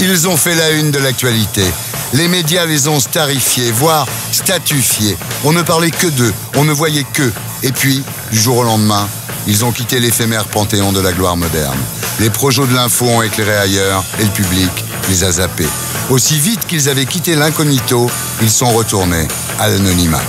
Ils ont fait la une de l'actualité. Les médias les ont starifiés, voire statufiés. On ne parlait que d'eux, on ne voyait qu'eux. Et puis, du jour au lendemain, ils ont quitté l'éphémère panthéon de la gloire moderne. Les projos de l'info ont éclairé ailleurs et le public les a zappés. Aussi vite qu'ils avaient quitté l'incognito, ils sont retournés à l'anonymat.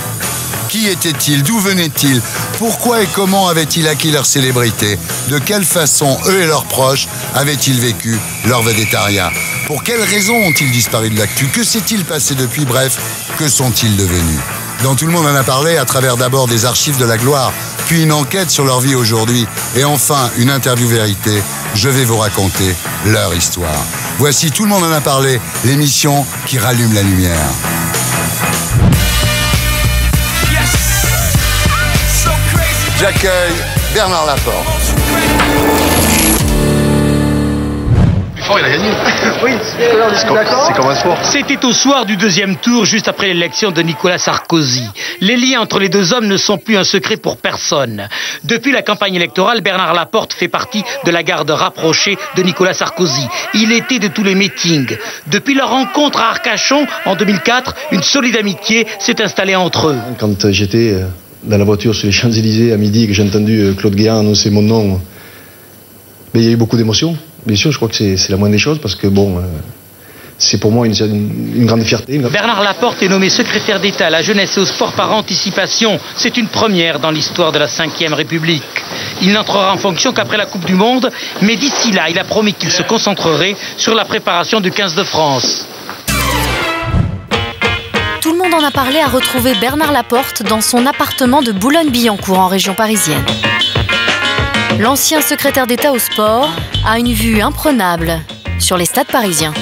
Qui étaient-ils? D'où venaient-ils? Pourquoi et comment avaient-ils acquis leur célébrité? De quelle façon, eux et leurs proches, avaient-ils vécu leur végétariat? Pour quelles raisons ont-ils disparu de l'actu? Que s'est-il passé depuis? Bref, que sont-ils devenus? Dans Tout le monde en a parlé, à travers d'abord des archives de la gloire, puis une enquête sur leur vie aujourd'hui, et enfin une interview vérité, je vais vous raconter leur histoire. Voici Tout le monde en a parlé, l'émission qui rallume la lumière. J'accueille Bernard Laporte. Il a gagné. Oui, c'est comme un sport. C'était au soir du deuxième tour, juste après l'élection de Nicolas Sarkozy. Les liens entre les deux hommes ne sont plus un secret pour personne. Depuis la campagne électorale, Bernard Laporte fait partie de la garde rapprochée de Nicolas Sarkozy. Il était de tous les meetings. Depuis leur rencontre à Arcachon en 2004, une solide amitié s'est installée entre eux. Quand j'étais dans la voiture sur les Champs-Élysées à midi et que j'ai entendu Claude Guéant annoncer mon nom, il y a eu beaucoup d'émotions. Bien sûr, je crois que c'est la moindre des choses parce que bon, c'est pour moi une grande fierté. Bernard Laporte est nommé secrétaire d'État à la jeunesse et au sport par anticipation. C'est une première dans l'histoire de la Ve République. Il n'entrera en fonction qu'après la Coupe du Monde, mais d'ici là, il a promis qu'il se concentrerait sur la préparation du 15 de France. Tout le monde en a parlé à retrouver Bernard Laporte dans son appartement de Boulogne-Billancourt en région parisienne. L'ancien secrétaire d'État au sport a une vue imprenable sur les stades parisiens.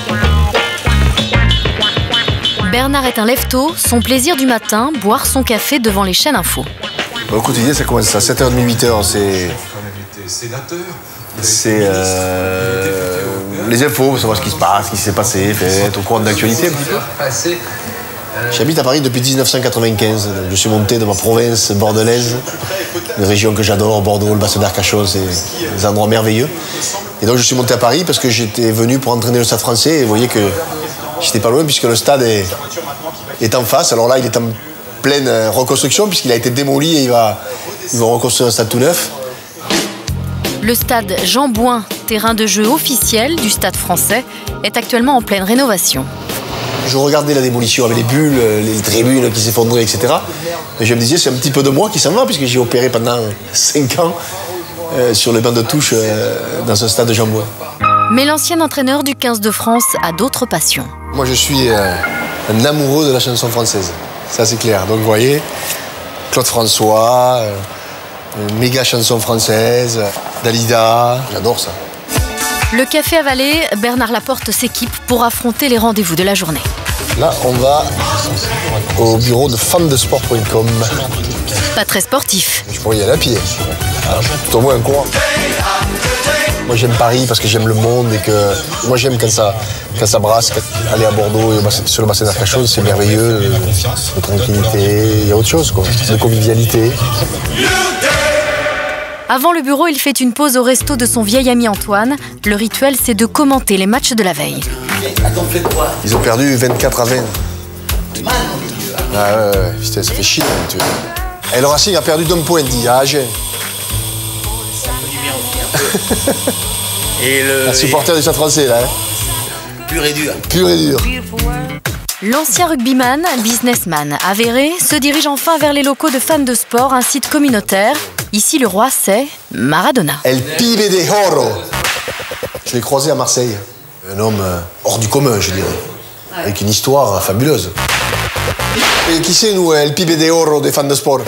Bernard est un lève-tôt, son plaisir du matin, boire son café devant les chaînes info. Au quotidien, ça commence à 7h30, 8h. C'est les infos, pour savoir ce qui se passe, ce qui s'est passé, être au courant de l'actualité un petit peu. J'habite à Paris depuis 1995. Je suis monté dans ma province bordelaise, une région que j'adore, Bordeaux, le bassin d'Arcachon, c'est des endroits merveilleux. Et donc je suis monté à Paris parce que j'étais venu pour entraîner le Stade Français et vous voyez que j'étais pas loin puisque le stade est en face. Alors là, il est en pleine reconstruction puisqu'il a été démoli et ils vont reconstruire un stade tout neuf. Le stade Jean Bouin, terrain de jeu officiel du Stade Français, est actuellement en pleine rénovation. Je regardais la démolition avec les bulles, les tribunes qui s'effondraient, etc. Et je me disais, c'est un petit peu de moi qui s'en va, puisque j'ai opéré pendant 5 ans sur le banc de touche dans ce stade de Jean Bouin. Mais l'ancien entraîneur du 15 de France a d'autres passions. Moi, je suis un amoureux de la chanson française. Ça, c'est clair. Donc, vous voyez, Claude François, méga chanson française, Dalida, j'adore ça. Le café avalé, Bernard Laporte s'équipe pour affronter les rendez-vous de la journée. Là, on va au bureau de fandesport.com. Pas très sportif. Je pourrais y aller à pied. Tout au moins un courant. Moi, j'aime Paris parce que j'aime le monde et que... Moi, j'aime quand ça brasse. Aller à Bordeaux et sur le bassin d'Arcachon, c'est merveilleux. De tranquillité, il y a autre chose, quoi. De convivialité. Avant le bureau, il fait une pause au resto de son vieil ami Antoine. Le rituel, c'est de commenter les matchs de la veille. Ils ont perdu 24 à 20. Ah ouais, putain, ça fait chier. Et le Racing a perdu d'un point, dit, à Agen. Un supporter du Stade Français, là. Pur et dur. Pur et dur. L'ancien rugbyman, businessman avéré, se dirige enfin vers les locaux de fans de sport, un site communautaire. Ici, le roi, c'est Maradona. El pibe de oro. Je l'ai croisé à Marseille. Un homme hors du commun, je dirais. Avec une histoire fabuleuse. Et qui c'est, nous, El pibe de oro des fans de sport?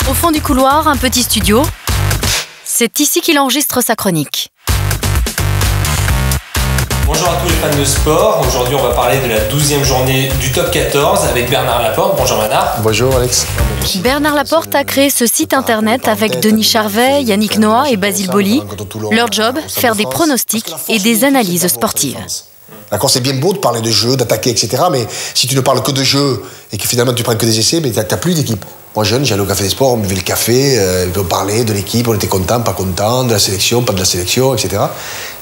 Au fond du couloir, un petit studio. C'est ici qu'il enregistre sa chronique. Bonjour à tous les fans de sport. Aujourd'hui, on va parler de la 12e journée du top 14 avec Bernard Laporte. Bonjour Bernard. Bonjour Alex. Bernard Laporte a créé ce site internet avec Denis Charvet, Yannick Noah et Basile Boli. Leur job, faire des pronostics et des analyses sportives. D'accord, c'est bien beau de parler de jeu, d'attaquer, etc. Mais si tu ne parles que de jeu et que finalement tu prends que des essais, tu n'as plus d'équipe. Moi, jeune, j'allais au Café des Sports, on buvait le café, on parlait de l'équipe, on était content, pas content, de la sélection, pas de la sélection, etc.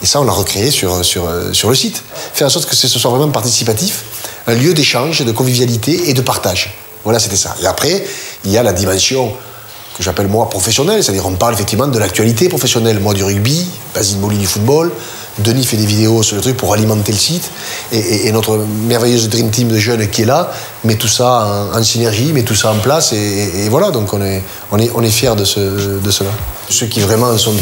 Et ça, on l'a recréé sur le site. Faire en sorte que ce soit vraiment participatif, un lieu d'échange, de convivialité et de partage. Voilà, c'était ça. Et après, il y a la dimension que j'appelle moi professionnelle, c'est-à-dire on parle effectivement de l'actualité professionnelle. Moi du rugby, Basile Molly du football, Denis fait des vidéos sur le truc pour alimenter le site, et notre merveilleuse Dream Team de jeunes qui est là, met tout ça en synergie, met tout ça en place, et voilà, donc on est fiers de cela. Ceux qui vraiment sont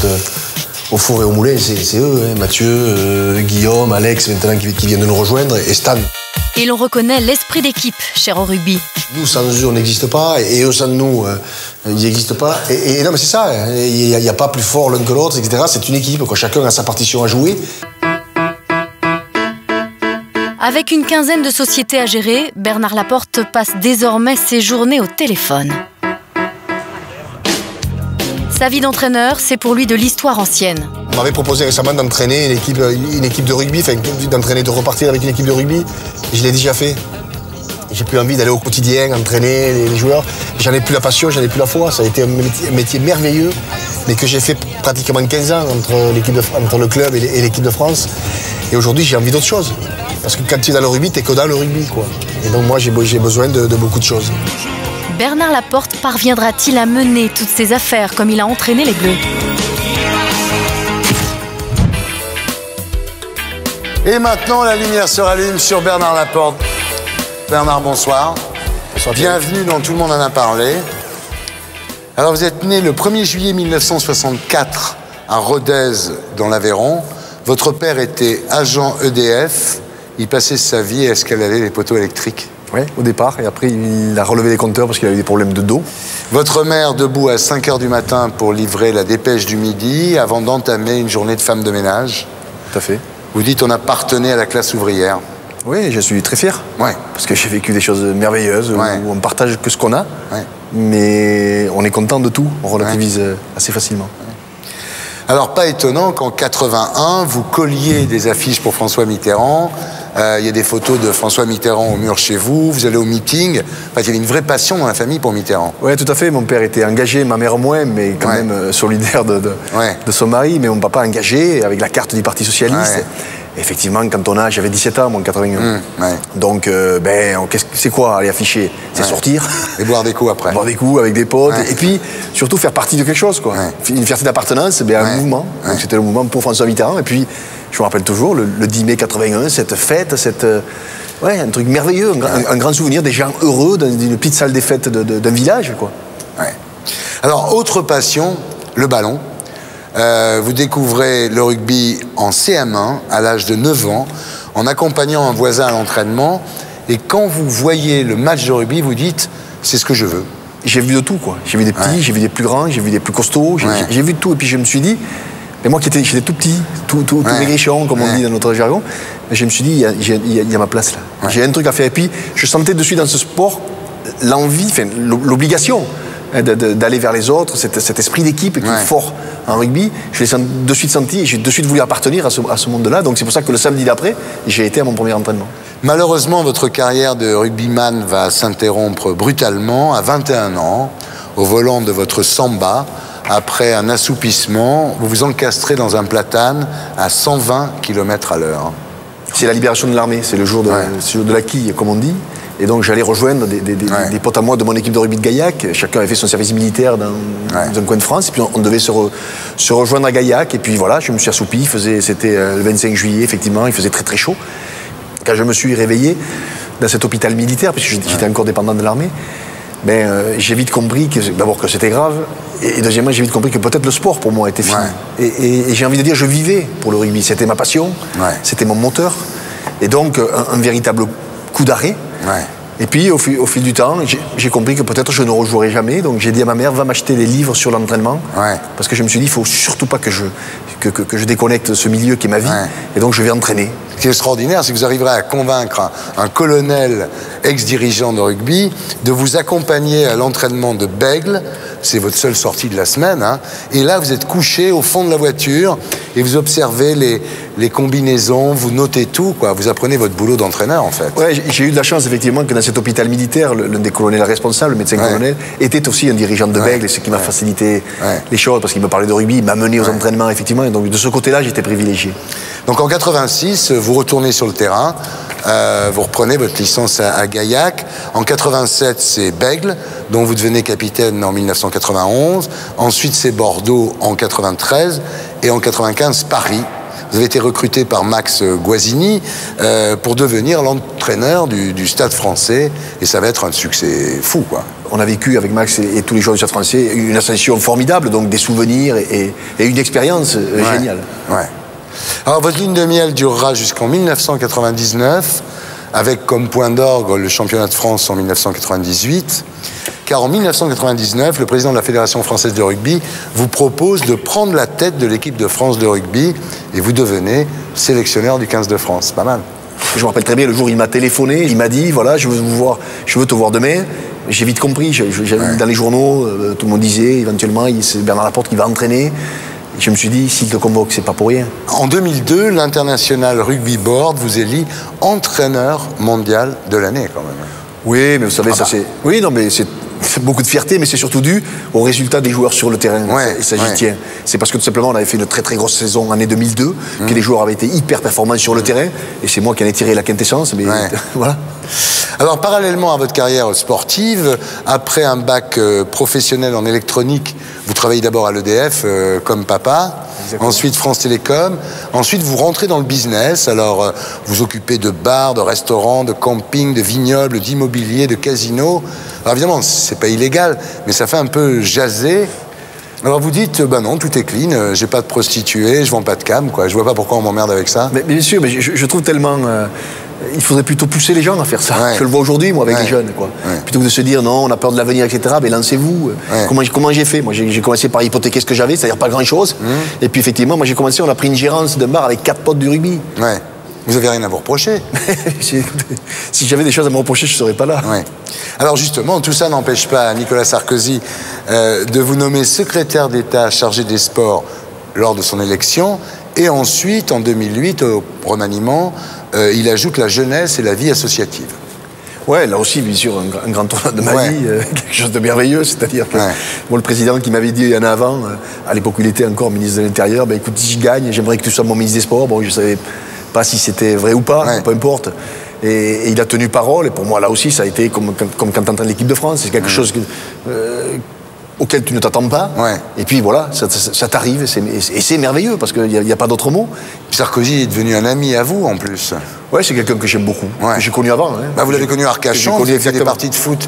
au four et au moulin, c'est eux, hein, Mathieu, Guillaume, Alex maintenant qui viennent de nous rejoindre, et Stan. Et l'on reconnaît l'esprit d'équipe, cher au rugby. Nous, sans eux, on n'existe pas, et eux, sans nous, ils n'existent pas. Et non, mais c'est ça, il n'y a pas plus fort l'un que l'autre, etc. C'est une équipe, quoi. Chacun a sa partition à jouer. Avec une quinzaine de sociétés à gérer, Bernard Laporte passe désormais ses journées au téléphone. Sa vie d'entraîneur, c'est pour lui de l'histoire ancienne. On m'avait proposé récemment d'entraîner une équipe de rugby, enfin de repartir avec une équipe de rugby. Je l'ai déjà fait. J'ai plus envie d'aller au quotidien, entraîner les joueurs. J'en ai plus la passion, j'en ai plus la foi. Ça a été un métier merveilleux, mais que j'ai fait pratiquement 15 ans entre le club et l'équipe de France. Et aujourd'hui, j'ai envie d'autre chose. Parce que quand tu es dans le rugby, tu n'es que dans le rugby, quoi. Et donc moi, j'ai besoin de beaucoup de choses. Bernard Laporte parviendra-t-il à mener toutes ses affaires comme il a entraîné les Bleus? Et maintenant, la lumière se rallume sur Bernard Laporte. Bernard, bonsoir. Bonsoir. Bienvenue dans Tout le monde en a parlé. Alors, vous êtes né le 1er juillet 1964 à Rodez, dans l'Aveyron. Votre père était agent EDF. Il passait sa vie à escalader les poteaux électriques. Oui, au départ. Et après, il a relevé les compteurs parce qu'il a eu des problèmes de dos. Votre mère debout à 5 h du matin pour livrer la dépêche du midi avant d'entamer une journée de femme de ménage. Tout à fait. Vous dites on appartenait à la classe ouvrière. Oui, je suis très fier. Ouais. Parce que j'ai vécu des choses merveilleuses où on partage que ce qu'on a. Ouais. Mais on est content de tout. On relativise assez facilement. Alors, pas étonnant qu'en 81, vous colliez des affiches pour François Mitterrand. Il y a des photos de François Mitterrand au mur chez vous. Vous allez au meeting. Enfin, il y avait une vraie passion dans la famille pour Mitterrand. Oui, tout à fait. Mon père était engagé, ma mère moins, mais quand même solidaire de son mari. Mais mon papa engagé, avec la carte du Parti Socialiste. Effectivement, quand on a, j'avais 17 ans, moi, en 81. Donc, c'est quoi aller afficher? C'est sortir. Et boire des coups après. Boire des coups avec des potes. Et puis, surtout, faire partie de quelque chose, quoi. Une fierté d'appartenance, un mouvement. Donc, c'était le mouvement pour François Mitterrand. Et puis, je me rappelle toujours, le 10 mai 81, cette fête, un truc merveilleux, un grand souvenir, des gens heureux dans une petite salle des fêtes d'un village, quoi. Alors, autre passion, le ballon. Vous découvrez le rugby en CM1 à l'âge de 9 ans en accompagnant un voisin à l'entraînement, et quand vous voyez le match de rugby, vous dites c'est ce que je veux. J'ai vu de tout, quoi. J'ai vu des petits, j'ai vu des plus grands, j'ai vu des plus costauds, j'ai vu de tout, et puis je me suis dit, mais moi j'étais tout petit, tout maigrichon comme on dit dans notre jargon, je me suis dit il y a ma place là. J'ai un truc à faire, et puis je sentais de suite dans ce sport l'envie, l'obligation d'aller vers les autres, cet esprit d'équipe qui est fort en rugby. Je l'ai de suite senti et j'ai de suite voulu appartenir à ce monde-là. Donc c'est pour ça que le samedi d'après, j'ai été à mon premier entraînement. Malheureusement, votre carrière de rugbyman va s'interrompre brutalement à 21 ans, au volant de votre Samba. Après un assoupissement, vous vous encastrez dans un platane à 120 km/h. C'est la libération de l'armée, c'est le jour de la quille, comme on dit. Et donc j'allais rejoindre des potes à moi de mon équipe de rugby de Gaillac. Chacun avait fait son service militaire dans un coin de France. Et puis on devait se rejoindre à Gaillac. Et puis voilà, je me suis assoupi. C'était le 25 juillet, effectivement, il faisait très très chaud. Quand je me suis réveillé dans cet hôpital militaire, puisque j'étais encore dépendant de l'armée, j'ai vite compris d'abord que c'était grave. Et deuxièmement, j'ai vite compris que peut-être le sport pour moi était fini. Et j'ai envie de dire, je vivais pour le rugby. C'était ma passion, c'était mon moteur. Et donc un véritable coup d'arrêt. Et puis au fil du temps, j'ai compris que peut-être je ne rejouerai jamais. Donc j'ai dit à ma mère, va m'acheter des livres sur l'entraînement. Parce que je me suis dit, il ne faut surtout pas que je déconnecte ce milieu qui est ma vie. Et donc je vais entraîner. Ce qui est extraordinaire, c'est que vous arriverez à convaincre un colonel ex-dirigeant de rugby de vous accompagner à l'entraînement de Bègle. C'est votre seule sortie de la semaine. Et là, vous êtes couché au fond de la voiture et vous observez les combinaisons, vous notez tout, quoi. Vous apprenez votre boulot d'entraîneur, en fait. Ouais, j'ai eu de la chance, effectivement, que dans cet hôpital militaire, l'un des colonels responsables, le médecin colonel, était aussi un dirigeant de Bègle, ce qui m'a facilité les choses, parce qu'il me parlait de rugby, il m'a mené aux entraînements, effectivement, et donc de ce côté-là, j'étais privilégié. Donc en 86, vous retournez sur le terrain, vous reprenez votre licence à Gaillac. En 87, c'est Bègle, dont vous devenez capitaine en 1991. Ensuite, c'est Bordeaux en 93. Et en 95, Paris. Vous avez été recruté par Max Guazzini pour devenir l'entraîneur du Stade français. Et ça va être un succès fou, quoi. On a vécu avec Max et tous les joueurs du Stade français une ascension formidable, donc des souvenirs et une expérience géniale. Ouais. Alors, votre ligne de miel durera jusqu'en 1999, avec comme point d'orgue le championnat de France en 1998. Car en 1999, le président de la Fédération française de rugby vous propose de prendre la tête de l'équipe de France de rugby et vous devenez sélectionneur du 15 de France. Pas mal. Je me rappelle très bien, le jour où il m'a téléphoné, il m'a dit, voilà, je veux te voir demain. J'ai vite compris, dans les journaux, tout le monde disait, éventuellement, c'est Bernard Laporte qui va entraîner. Et je me suis dit, s'il te convoque, c'est pas pour rien. En 2002, l'International Rugby Board vous élit entraîneur mondial de l'année, quand même. Oui, mais vous savez, ça c'est... Oui, non, mais c'est beaucoup de fierté, mais c'est surtout dû au résultat des joueurs sur le terrain. Et ça, j'y tiens. C'est parce que tout simplement, on avait fait une très très grosse saison en année 2002, que les joueurs avaient été hyper performants sur le terrain, et c'est moi qui en ai tiré la quintessence, mais voilà. Alors, parallèlement à votre carrière sportive, après un bac professionnel en électronique, vous travaillez d'abord à l'EDF comme papa. Exactement. Ensuite France Télécom, ensuite vous rentrez dans le business, alors vous occupez de bars, de restaurants, de camping, de vignobles, d'immobilier, de casinos. Alors évidemment, c'est pas illégal, mais ça fait un peu jaser. Alors vous dites, ben non, tout est clean, j'ai pas de prostituée, je vends pas de cam, quoi. Je vois pas pourquoi on m'emmerde avec ça. Mais bien sûr, mais je trouve tellement... il faudrait plutôt pousser les gens à faire ça. Je le vois aujourd'hui, moi, avec les jeunes, quoi. Plutôt que de se dire, non, on a peur de l'avenir, etc., mais lancez-vous. Comment j'ai fait? Moi, j'ai commencé par hypothéquer ce que j'avais, c'est-à-dire pas grand-chose. Et puis, effectivement, moi, j'ai commencé, on a pris une gérance d'un bar avec 4 potes du rugby. Vous avez rien à vous reprocher. Si j'avais des choses à me reprocher, je ne serais pas là. Alors justement, tout ça n'empêche pas Nicolas Sarkozy de vous nommer secrétaire d'État chargé des sports lors de son élection. Et ensuite, en 2008, au remaniement, il ajoute la jeunesse et la vie associative. Ouais, là aussi, bien sûr, un grand tournant de ma vie, quelque chose de merveilleux, c'est-à-dire que moi, le président qui m'avait dit un an avant, à l'époque où il était encore ministre de l'Intérieur, ben écoute, si je gagne, j'aimerais que tu sois mon ministre des Sports. Bon, je savais pas si c'était vrai ou pas, peu importe. Et il a tenu parole, et pour moi, là aussi, ça a été comme quand tu entends l'équipe de France, c'est quelque chose auquel tu ne t'attends pas. Et puis voilà, ça t'arrive, et c'est merveilleux, parce qu'il n'y a pas d'autre mot. Sarkozy est devenu un ami à vous, en plus. Ouais, c'est quelqu'un que j'aime beaucoup, que j'ai connu avant. Bah, vous l'avez connu à Arcachon, vous avez fait des parties de foot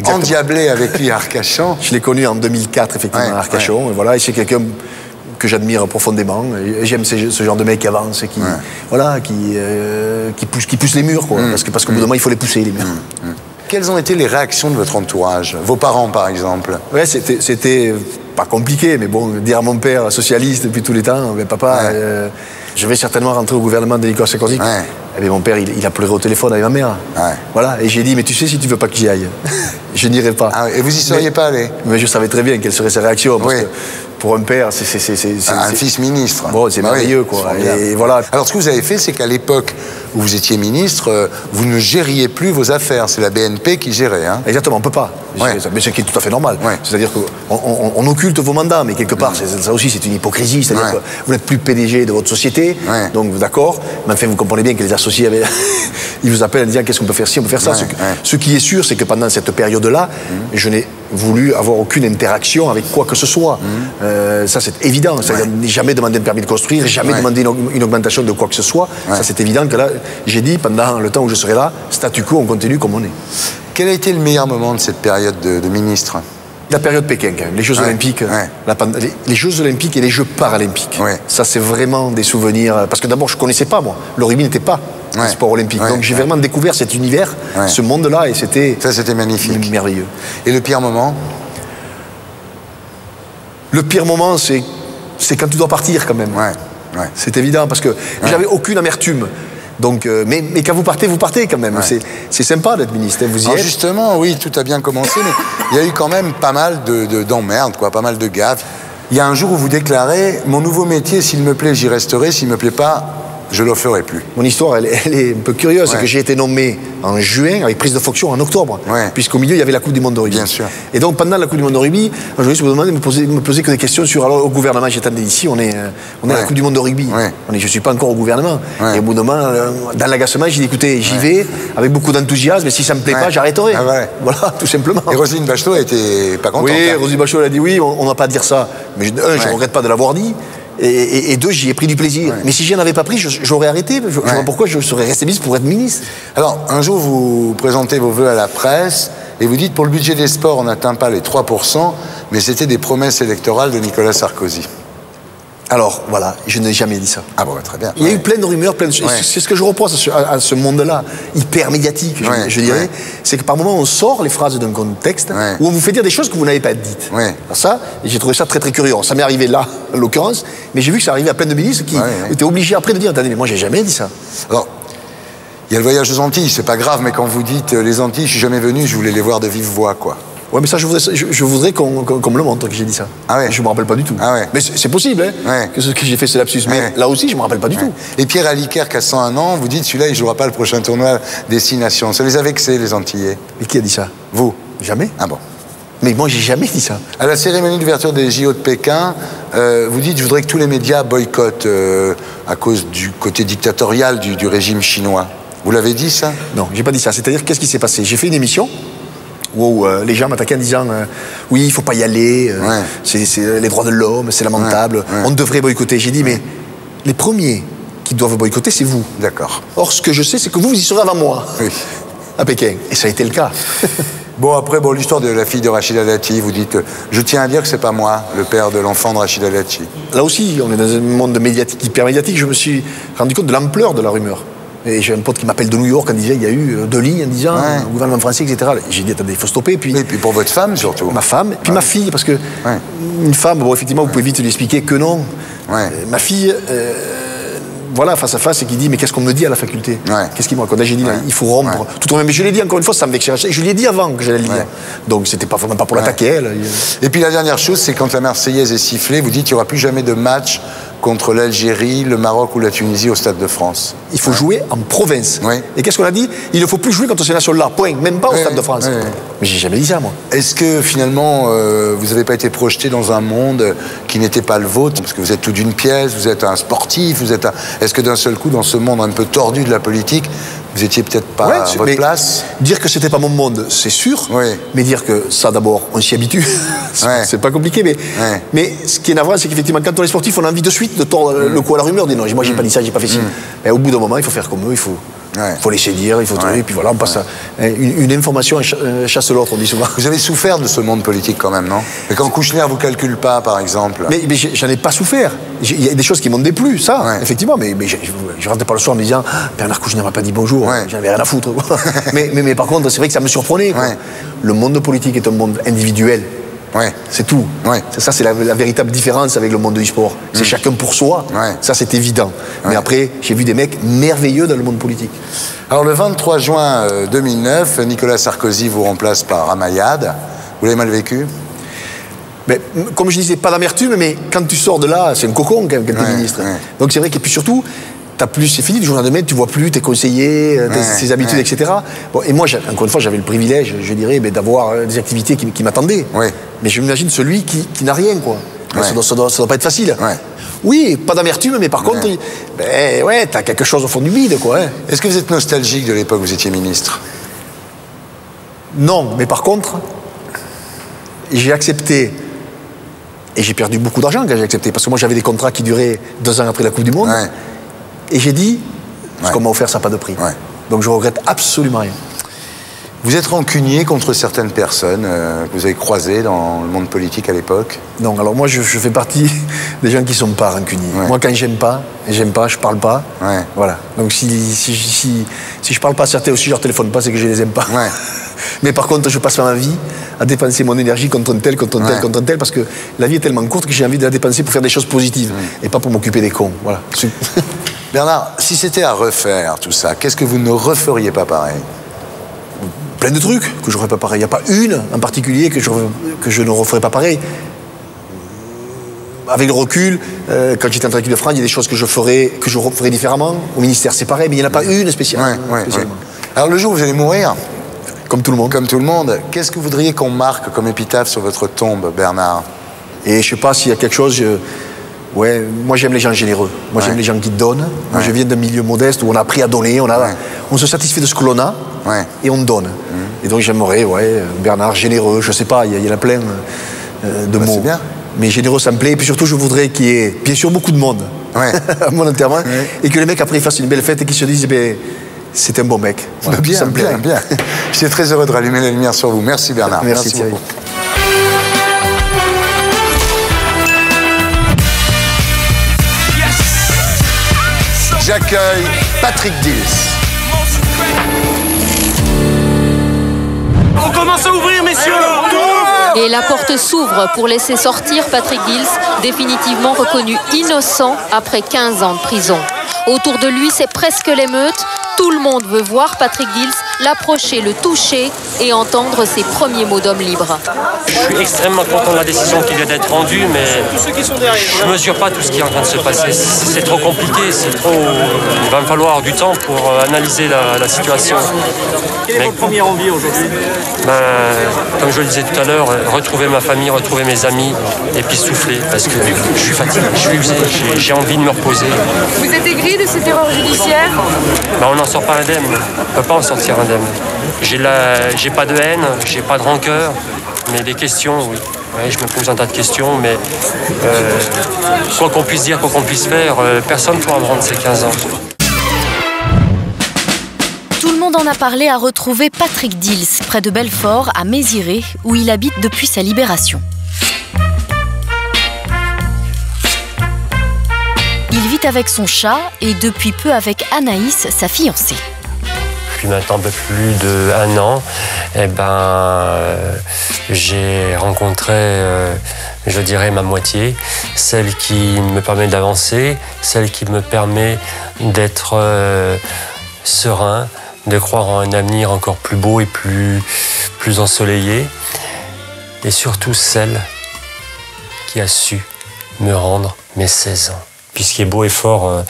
endiablées avec lui à Arcachon. Je l'ai connu en 2000-2004, effectivement, à Arcachon, et voilà, et c'est quelqu'un que j'admire profondément. J'aime ce genre de mec qui avance, qui pousse les murs, quoi, parce qu'au bout d'un moment, il faut les pousser, les murs. Quelles ont été les réactions de votre entourage? Vos parents, par exemple? Ouais, c'était pas compliqué, mais bon, dire à mon père, socialiste depuis tous les temps, mais papa, je vais certainement rentrer au gouvernement de Nicolas Sarkozy. Et mon père, il a pleuré au téléphone avec ma mère. Voilà, et j'ai dit, mais tu sais, si tu veux pas que j'y aille, je n'irai pas. Et vous y seriez pas allé? Mais je savais très bien quelle serait sa réaction, parce que pour un père, c'est un fils ministre. Bon, c'est merveilleux, quoi. Et voilà. Alors, ce que vous avez fait, c'est qu'à l'époque où vous étiez ministre, vous ne gériez plus vos affaires. C'est la BNP qui gérait. Hein. Exactement, on ne peut pas. Mais ce qui est tout à fait normal. C'est-à-dire qu'on occulte vos mandats, mais quelque part, ça aussi, c'est une hypocrisie. C'est-à-dire que vous n'êtes plus PDG de votre société, donc d'accord, mais enfin, vous comprenez bien que les associés, ils vous appellent en disant qu'est-ce qu'on peut faire ci, on peut faire ça. Ce qui est sûr, c'est que pendant cette période-là, je n'ai voulu avoir aucune interaction avec quoi que ce soit. Ça, c'est évident. Jamais demander un permis de construire, jamais demander une augmentation de quoi que ce soit. Ça, c'est évident que là, j'ai dit, pendant le temps où je serai là, statu quo, on continue comme on est. Quel a été le meilleur moment de cette période de ministre? La période Pékin, quand même. Les Jeux Olympiques, les Jeux Olympiques et les Jeux Paralympiques. Ça, c'est vraiment des souvenirs. Parce que d'abord, je ne connaissais pas, moi. Le rugby n'était pas un sport olympique. Donc, j'ai vraiment découvert cet univers, ce monde-là, et c'était... Ça, c'était magnifique. Merveilleux. Et le pire moment? Le pire moment, c'est quand tu dois partir, quand même. C'est évident, parce que j'avais aucune amertume. Donc, mais quand vous partez quand même. C'est sympa d'être ministre, vous y êtes. Justement, oui, tout a bien commencé, mais il y a eu quand même pas mal d'emmerdes, pas mal de gaffes. Il y a un jour où vous déclarez « Mon nouveau métier, s'il me plaît, j'y resterai, s'il me plaît pas, je ne le ferai plus. Mon histoire, elle est un peu curieuse. C'est que j'ai été nommé en juin avec prise de fonction en octobre. Puisqu'au milieu, il y avait la Coupe du Monde de rugby. Bien sûr. Et donc, pendant la Coupe du Monde de rugby, un journaliste me demandait de me poser que des questions sur... Alors, au gouvernement, j'attendais ici, on est à la Coupe du Monde de rugby. Je ne suis pas encore au gouvernement. Et au bout d'un moment, dans l'agacement, j'ai dit, écoutez, j'y vais avec beaucoup d'enthousiasme, et si ça ne me plaît pas, j'arrêterai. Voilà, tout simplement. Et Roselyne Bachelot était pas contente. Oui, Roselyne Bachelot, elle a dit oui, on n'a pas à dire ça. Mais je ne regrette pas de l'avoir dit. Et deux, j'y ai pris du plaisir. Mais si je n'en avais pas pris, j'aurais arrêté. Je vois pourquoi je serais resté ministre pour être ministre. Alors, un jour, vous présentez vos vœux à la presse et vous dites, pour le budget des sports, on n'atteint pas les 3%, mais c'était des promesses électorales de Nicolas Sarkozy. Alors, voilà, je n'ai jamais dit ça. Ah bon, très bien. Il y a eu plein de rumeurs, c'est ce que je reproche à ce monde-là, hyper médiatique, je dirais. C'est que par moments, on sort les phrases d'un contexte où on vous fait dire des choses que vous n'avez pas dites. Alors ça, j'ai trouvé ça très très curieux. Ça m'est arrivé là, en l'occurrence, mais j'ai vu que ça arrivait à plein de ministres qui étaient obligés après de dire, attendez, mais moi j'ai jamais dit ça. Alors, il y a le voyage aux Antilles, c'est pas grave, mais quand vous dites les Antilles, je suis jamais venu, je voulais les voir de vive voix, quoi. Ouais, mais ça, je voudrais qu'on me le montre que j'ai dit ça. Je me rappelle pas du tout. Mais c'est possible, hein, que j'ai fait ce lapsus. Mais là aussi, je me rappelle pas du tout. Et Pierre Aliquer, qui a 101 ans, vous dites, celui-là, il jouera pas le prochain tournoi des 6 nations. Ça les a vexés, les Antillais. Et qui a dit ça? Vous. Jamais. Ah bon. Mais moi, j'ai jamais dit ça. À la cérémonie d'ouverture des JO de Pékin, vous dites, je voudrais que tous les médias boycottent à cause du côté dictatorial du régime chinois. Vous l'avez dit, ça? Non, j'ai pas dit ça. C'est-à-dire, qu'est-ce qui s'est passé? J'ai fait une émission où les gens m'attaquaient en disant oui, il ne faut pas y aller, c'est les droits de l'homme, c'est lamentable, on devrait boycotter. J'ai dit, mais les premiers qui doivent boycotter, c'est vous. D'accord. Or, ce que je sais, c'est que vous y serez avant moi, à Pékin. Et ça a été le cas. Bon, après, l'histoire de la fille de Rachida Dati, vous dites, je tiens à dire que c'est pas moi, le père de l'enfant de Rachida Dati. Là aussi, on est dans un monde médiatique, hyper médiatique, je me suis rendu compte de l'ampleur de la rumeur. Et j'ai un pote qui m'appelle de New York en disant, il y a eu 2 lignes en disant, au gouvernement français, etc. J'ai dit, attendez, il faut stopper. Puis, et puis pour votre femme, surtout. Ma femme, puis ma fille, parce que une femme, bon, effectivement, vous pouvez vite lui expliquer que non. Ma fille, voilà, face à face, et qui dit, mais qu'est-ce qu'on me dit à la faculté? Qu'est-ce qu'il me raconte? J'ai dit, il faut rompre. Tout au même, mais je l'ai dit encore une fois, ça me vexait. Je l'ai dit avant que j'allais le dire. Donc, c'était pas vraiment pas pour l'attaquer, elle. Et puis la dernière chose, c'est quand la Marseillaise est sifflée, vous dites, il n'y aura plus jamais de match contre l'Algérie, le Maroc ou la Tunisie au Stade de France. Il faut jouer en province. Et qu'est-ce qu'on a dit? Il ne faut plus jouer contre ces nations-là, point. Même pas au Stade de France. Mais j'ai jamais dit ça, moi. Est-ce que, finalement, vous n'avez pas été projeté dans un monde qui n'était pas le vôtre? Parce que vous êtes tout d'une pièce, vous êtes un sportif, vous êtes un... Est-ce que d'un seul coup, dans ce monde un peu tordu de la politique, vous étiez peut-être pas à votre place? Dire que c'était pas mon monde, c'est sûr. Mais dire que ça, d'abord, on s'y habitue. C'est pas compliqué. Mais ce qui est navrant, c'est qu'effectivement, quand on est sportif, on a envie de suite de tordre le cou à la rumeur. Dire non, moi, j'ai pas dit ça, j'ai pas fait ci. Mais au bout d'un moment, il faut faire comme eux, il faut laisser dire, il faut et puis voilà, on passe à une information chasse l'autre, on dit souvent. Vous avez souffert de ce monde politique quand même, non? Et quand Kouchner vous calcule pas, par exemple? Mais j'en ai pas souffert. Il y a des choses qui m'ont déplu, ça, effectivement, mais je rentrais pas le soir en me disant Bernard Kouchner m'a pas dit bonjour, j'en avais rien à foutre. mais par contre, c'est vrai que ça me surprenait. Le monde politique est un monde individuel. C'est tout. Ça, c'est la véritable différence avec le monde du sport. C'est chacun pour soi. Ça, c'est évident. Mais après, j'ai vu des mecs merveilleux dans le monde politique. Alors, le 23 juin 2009, Nicolas Sarkozy vous remplace par Ramayad. Vous l'avez mal vécu? Mais, comme je disais, pas d'amertume, mais quand tu sors de là, c'est un cocon quand t'es ministre. Donc, c'est vrai. Et puis surtout, c'est fini du jour au lendemain, tu vois plus tes conseillers, tes habitudes, etc. Bon, et moi, encore une fois, j'avais le privilège, je dirais, d'avoir des activités qui m'attendaient. Mais je m'imagine celui qui n'a rien, quoi. Ça doit pas être facile. Oui, pas d'amertume, mais par contre, t'as quelque chose au fond du vide, quoi. Est-ce que vous êtes nostalgique de l'époque où vous étiez ministre? Non, mais par contre, j'ai accepté, et j'ai perdu beaucoup d'argent quand j'ai accepté, parce que moi, j'avais des contrats qui duraient 2 ans après la Coupe du Monde. Et j'ai dit, ce qu'on m'a offert, ça n'a pas de prix. Donc je regrette absolument rien. Vous êtes rancunier contre certaines personnes que vous avez croisées dans le monde politique à l'époque? Non, alors moi je fais partie des gens qui ne sont pas rancuniers. Moi quand j'aime pas, je parle pas. Voilà. Donc si je parle pas à certains aussi, je leur téléphone pas, c'est que je les aime pas. Mais par contre, je passe ma vie à dépenser mon énergie contre un tel, contre un tel, parce que la vie est tellement courte que j'ai envie de la dépenser pour faire des choses positives et pas pour m'occuper des cons. Voilà. Bernard, si c'était à refaire tout ça, qu'est-ce que vous ne referiez pas pareil? Plein de trucs que je ne referais pas pareil. Il n'y a pas une en particulier que je ne referais pas pareil. Avec le recul, quand j'étais en équipe de France, il y a des choses que je ferais différemment. Au ministère, c'est pareil, mais il n'y en a pas une spéciale. Ouais. Alors le jour où vous allez mourir, comme tout le monde. Comme tout le monde, qu'est-ce que vous voudriez qu'on marque comme épitaphe sur votre tombe, Bernard? Et je sais pas s'il y a quelque chose... Ouais, moi j'aime les gens généreux. Moi j'aime les gens qui donnent. Moi je viens d'un milieu modeste où on a appris à donner. On se satisfait de ce que l'on a et on donne. Et donc j'aimerais, Bernard généreux, je sais pas, il y en a plein de mots. C'est bien. Mais généreux ça me plaît. Et puis surtout je voudrais qu'il y ait bien sûr beaucoup de monde à mon enterrement. Et que les mecs après ils fassent une belle fête et qu'ils se disent, c'est un bon mec. Voilà, bien. J'étais très heureux de rallumer la lumière sur vous. Merci Bernard. Merci Thierry. Beaucoup. J'accueille Patrick Dils. On commence à ouvrir, messieurs. Et la porte s'ouvre pour laisser sortir Patrick Dils, définitivement reconnu innocent après 15 ans de prison. Autour de lui, c'est presque l'émeute. Tout le monde veut voir Patrick Dils, l'approcher, le toucher et entendre ses premiers mots d'homme libre. Je suis extrêmement content de la décision qui vient d'être rendue, mais je ne mesure pas tout ce qui est en train de se passer. C'est trop compliqué, il va me falloir du temps pour analyser la situation. Quelle est votre première envie aujourd'hui? Comme je le disais tout à l'heure, retrouver ma famille, retrouver mes amis et puis souffler parce que je suis fatigué, je suis usé, j'ai envie de me reposer. Vous êtes aigri de cette erreur judiciaire? On n'en sort pas indemne, on ne peut pas en sortir indemne. J'ai pas de haine, j'ai pas de rancœur, mais des questions, oui. Ouais, je me pose un tas de questions, mais quoi qu'on puisse dire, quoi qu'on puisse faire, personne ne pourra me rendre ces 15 ans. Tout le monde en a parlé à retrouver Patrick Dils, près de Belfort, à Méziré, où il habite depuis sa libération. Il vit avec son chat et depuis peu avec Anaïs, sa fiancée. Depuis maintenant un peu plus d'1 an, j'ai rencontré, je dirais, ma moitié, celle qui me permet d'avancer, celle qui me permet d'être serein, de croire en un avenir encore plus beau et plus ensoleillé, et surtout celle qui a su me rendre mes 16 ans. Puis ce qui est beau et fort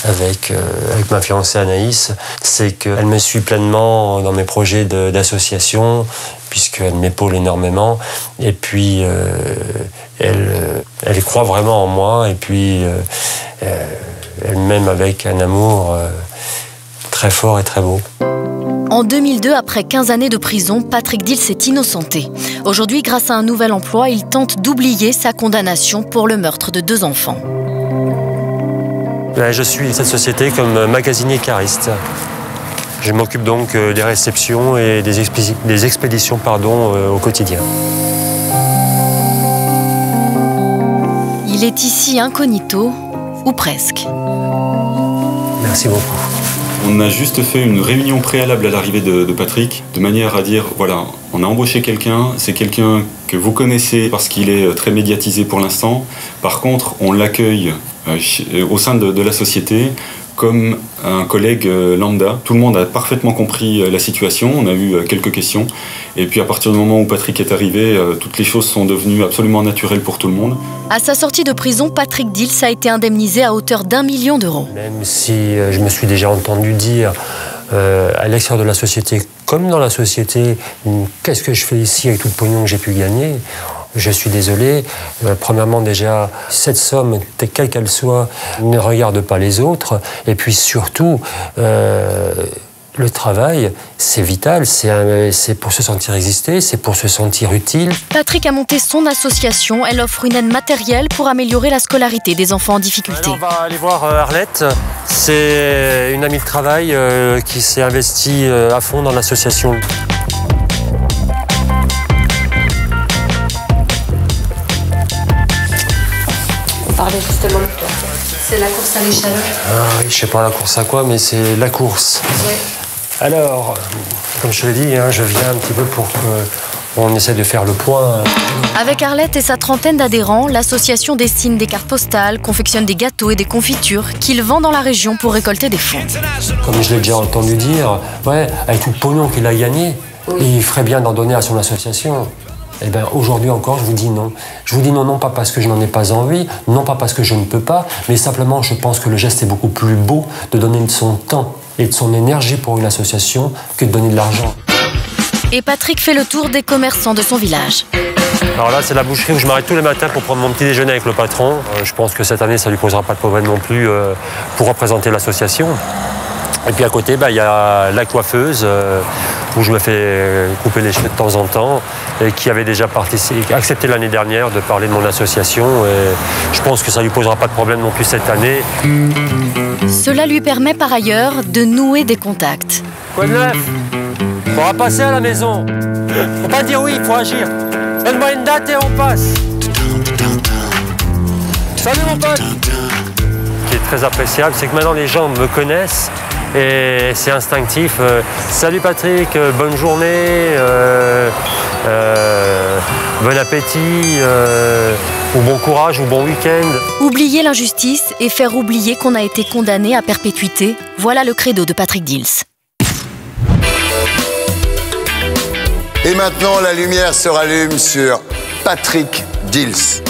avec ma fiancée Anaïs, c'est qu'elle me suit pleinement dans mes projets d'association, puisqu'elle m'épaule énormément. Et puis, elle croit vraiment en moi, et puis elle m'aime avec un amour très fort et très beau. En 2002, après 15 années de prison, Patrick Dils s'est innocenté. Aujourd'hui, grâce à un nouvel emploi, il tente d'oublier sa condamnation pour le meurtre de 2 enfants. Je suis cette société comme magasinier cariste. Je m'occupe donc des réceptions et des expéditions au quotidien. Il est ici incognito, ou presque. Merci beaucoup. On a juste fait une réunion préalable à l'arrivée de Patrick, de manière à dire, voilà, on a embauché quelqu'un, c'est quelqu'un que vous connaissez parce qu'il est très médiatisé pour l'instant. Par contre, on l'accueille au sein de la société comme un collègue lambda. Tout le monde a parfaitement compris la situation, on a eu quelques questions. Et puis à partir du moment où Patrick est arrivé, toutes les choses sont devenues absolument naturelles pour tout le monde. À sa sortie de prison, Patrick Dils a été indemnisé à hauteur d'1 million d'euros. Même si je me suis déjà entendu dire à l'extérieur de la société, comme dans la société, qu'est-ce que je fais ici avec tout le pognon que j'ai pu gagner ? Je suis désolé. Premièrement, déjà, cette somme, quelle qu'elle soit, ne regarde pas les autres. Et puis surtout, le travail, c'est vital. C'est pour se sentir exister, c'est pour se sentir utile. Patrick a monté son association. Elle offre une aide matérielle pour améliorer la scolarité des enfants en difficulté. Alors, on va aller voir Arlette. C'est une amie de travail qui s'est investie à fond dans l'association. Parler justement de toi. C'est la course à l'échalote. Ah oui, je sais pas la course à quoi, mais c'est la course. Oui. Alors, comme je l'ai dit, je viens un petit peu pour qu'on essaie de faire le point. Avec Arlette et sa trentaine d'adhérents, l'association dessine des cartes postales, confectionne des gâteaux et des confitures qu'il vend dans la région pour récolter des fonds. Comme je l'ai déjà entendu dire, avec tout le pognon qu'il a gagné, il ferait bien d'en donner à son association. Eh bien, aujourd'hui encore, je vous dis non. Je vous dis non, non pas parce que je n'en ai pas envie, non pas parce que je ne peux pas, mais simplement, je pense que le geste est beaucoup plus beau de donner de son temps et de son énergie pour une association que de donner de l'argent. Et Patrick fait le tour des commerçants de son village. Alors là, c'est la boucherie où je m'arrête tous les matins pour prendre mon petit déjeuner avec le patron. Je pense que cette année, ça ne lui posera pas de problème non plus pour représenter l'association. Et puis à côté, il y a la coiffeuse où je me fais couper les cheveux de temps en temps et qui avait déjà accepté l'année dernière de parler de mon association. Et je pense que ça ne lui posera pas de problème non plus cette année. Cela lui permet par ailleurs de nouer des contacts. Quoi de neuf? On va passer à la maison. Faut pas dire oui, il faut agir. Donne-moi une date et on passe. Salut mon pote. Ce qui est très appréciable, c'est que maintenant les gens me connaissent et c'est instinctif. Salut Patrick, bonne journée, bon appétit, ou bon courage, ou bon week-end. Oublier l'injustice et faire oublier qu'on a été condamné à perpétuité, voilà le credo de Patrick Dils. Et maintenant, la lumière se rallume sur Patrick Dils.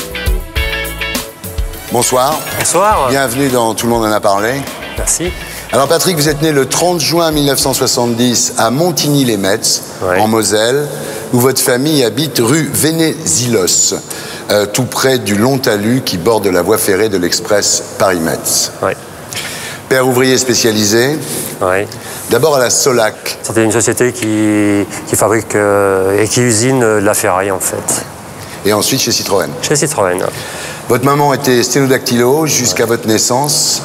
Bonsoir. Bonsoir. Bienvenue dans Tout le monde en a parlé. Merci. Alors Patrick, vous êtes né le 30 juin 1970 à Montigny-les-Metz, en Moselle, où votre famille habite rue Vénésilos, tout près du long talus qui borde la voie ferrée de l'express Paris-Metz. Oui. Père ouvrier spécialisé. Oui. D'abord à la Solac. C'était une société qui fabrique et qui usine de la ferraille en fait. Et ensuite chez Citroën. Chez Citroën. Votre maman était sténodactylo jusqu'à votre naissance.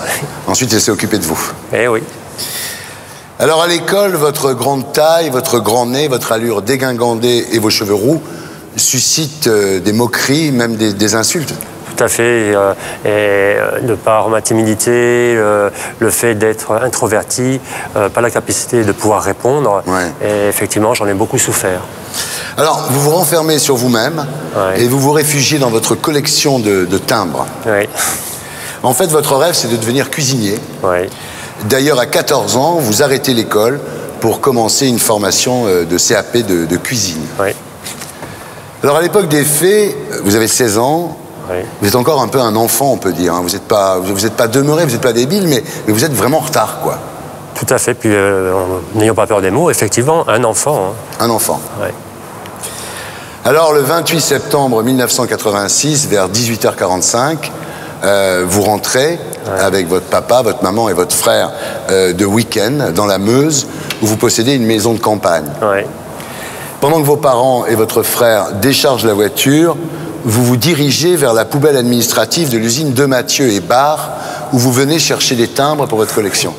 Ensuite, elle s'est occupée de vous. Eh oui. Alors à l'école, votre grande taille, votre grand nez, votre allure dégingandée et vos cheveux roux suscitent des moqueries, même des insultes. Tout à fait. Et de par ma timidité, le fait d'être introverti, pas la capacité de pouvoir répondre. Et effectivement, j'en ai beaucoup souffert. Alors, vous vous renfermez sur vous-même et vous vous réfugiez dans votre collection de timbres. Oui. En fait, votre rêve, c'est de devenir cuisinier. Oui. D'ailleurs, à 14 ans, vous arrêtez l'école pour commencer une formation de CAP de cuisine. Oui. Alors, à l'époque des faits, vous avez 16 ans. Oui. Vous êtes encore un peu un enfant, on peut dire. Vous n'êtes pas demeuré, vous n'êtes pas débile, mais vous êtes vraiment en retard, quoi. Tout à fait. Puis, n'ayons pas peur des mots, effectivement, un enfant. Un enfant. Oui. Alors, le 28 septembre 1986, vers 18h45, vous rentrez avec votre papa, votre maman et votre frère de week-end dans la Meuse, où vous possédez une maison de campagne. Oui. Pendant que vos parents et votre frère déchargent la voiture, vous vous dirigez vers la poubelle administrative de l'usine de Mathieu et Barre, où vous venez chercher des timbres pour votre collection.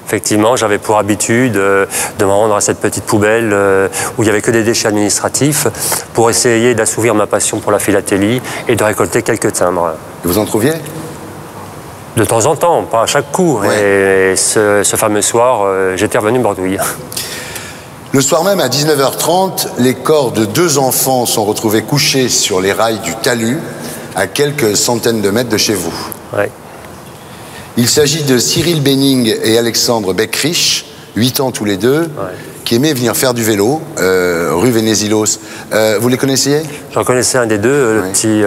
Effectivement, j'avais pour habitude de me rendre à cette petite poubelle où il n'y avait que des déchets administratifs pour essayer d'assouvir ma passion pour la philatélie et de récolter quelques timbres. Et vous en trouviez? De temps en temps, pas à chaque coup. Et ce fameux soir, j'étais revenu bordouille. Le soir même, à 19h30, les corps de 2 enfants sont retrouvés couchés sur les rails du talus, à quelques centaines de mètres de chez vous. Ouais. Il s'agit de Cyril Benning et Alexandre Beckrich, 8 ans tous les deux, qui aimaient venir faire du vélo, rue Vénésilos. Vous les connaissiez? J'en connaissais un des deux, le petit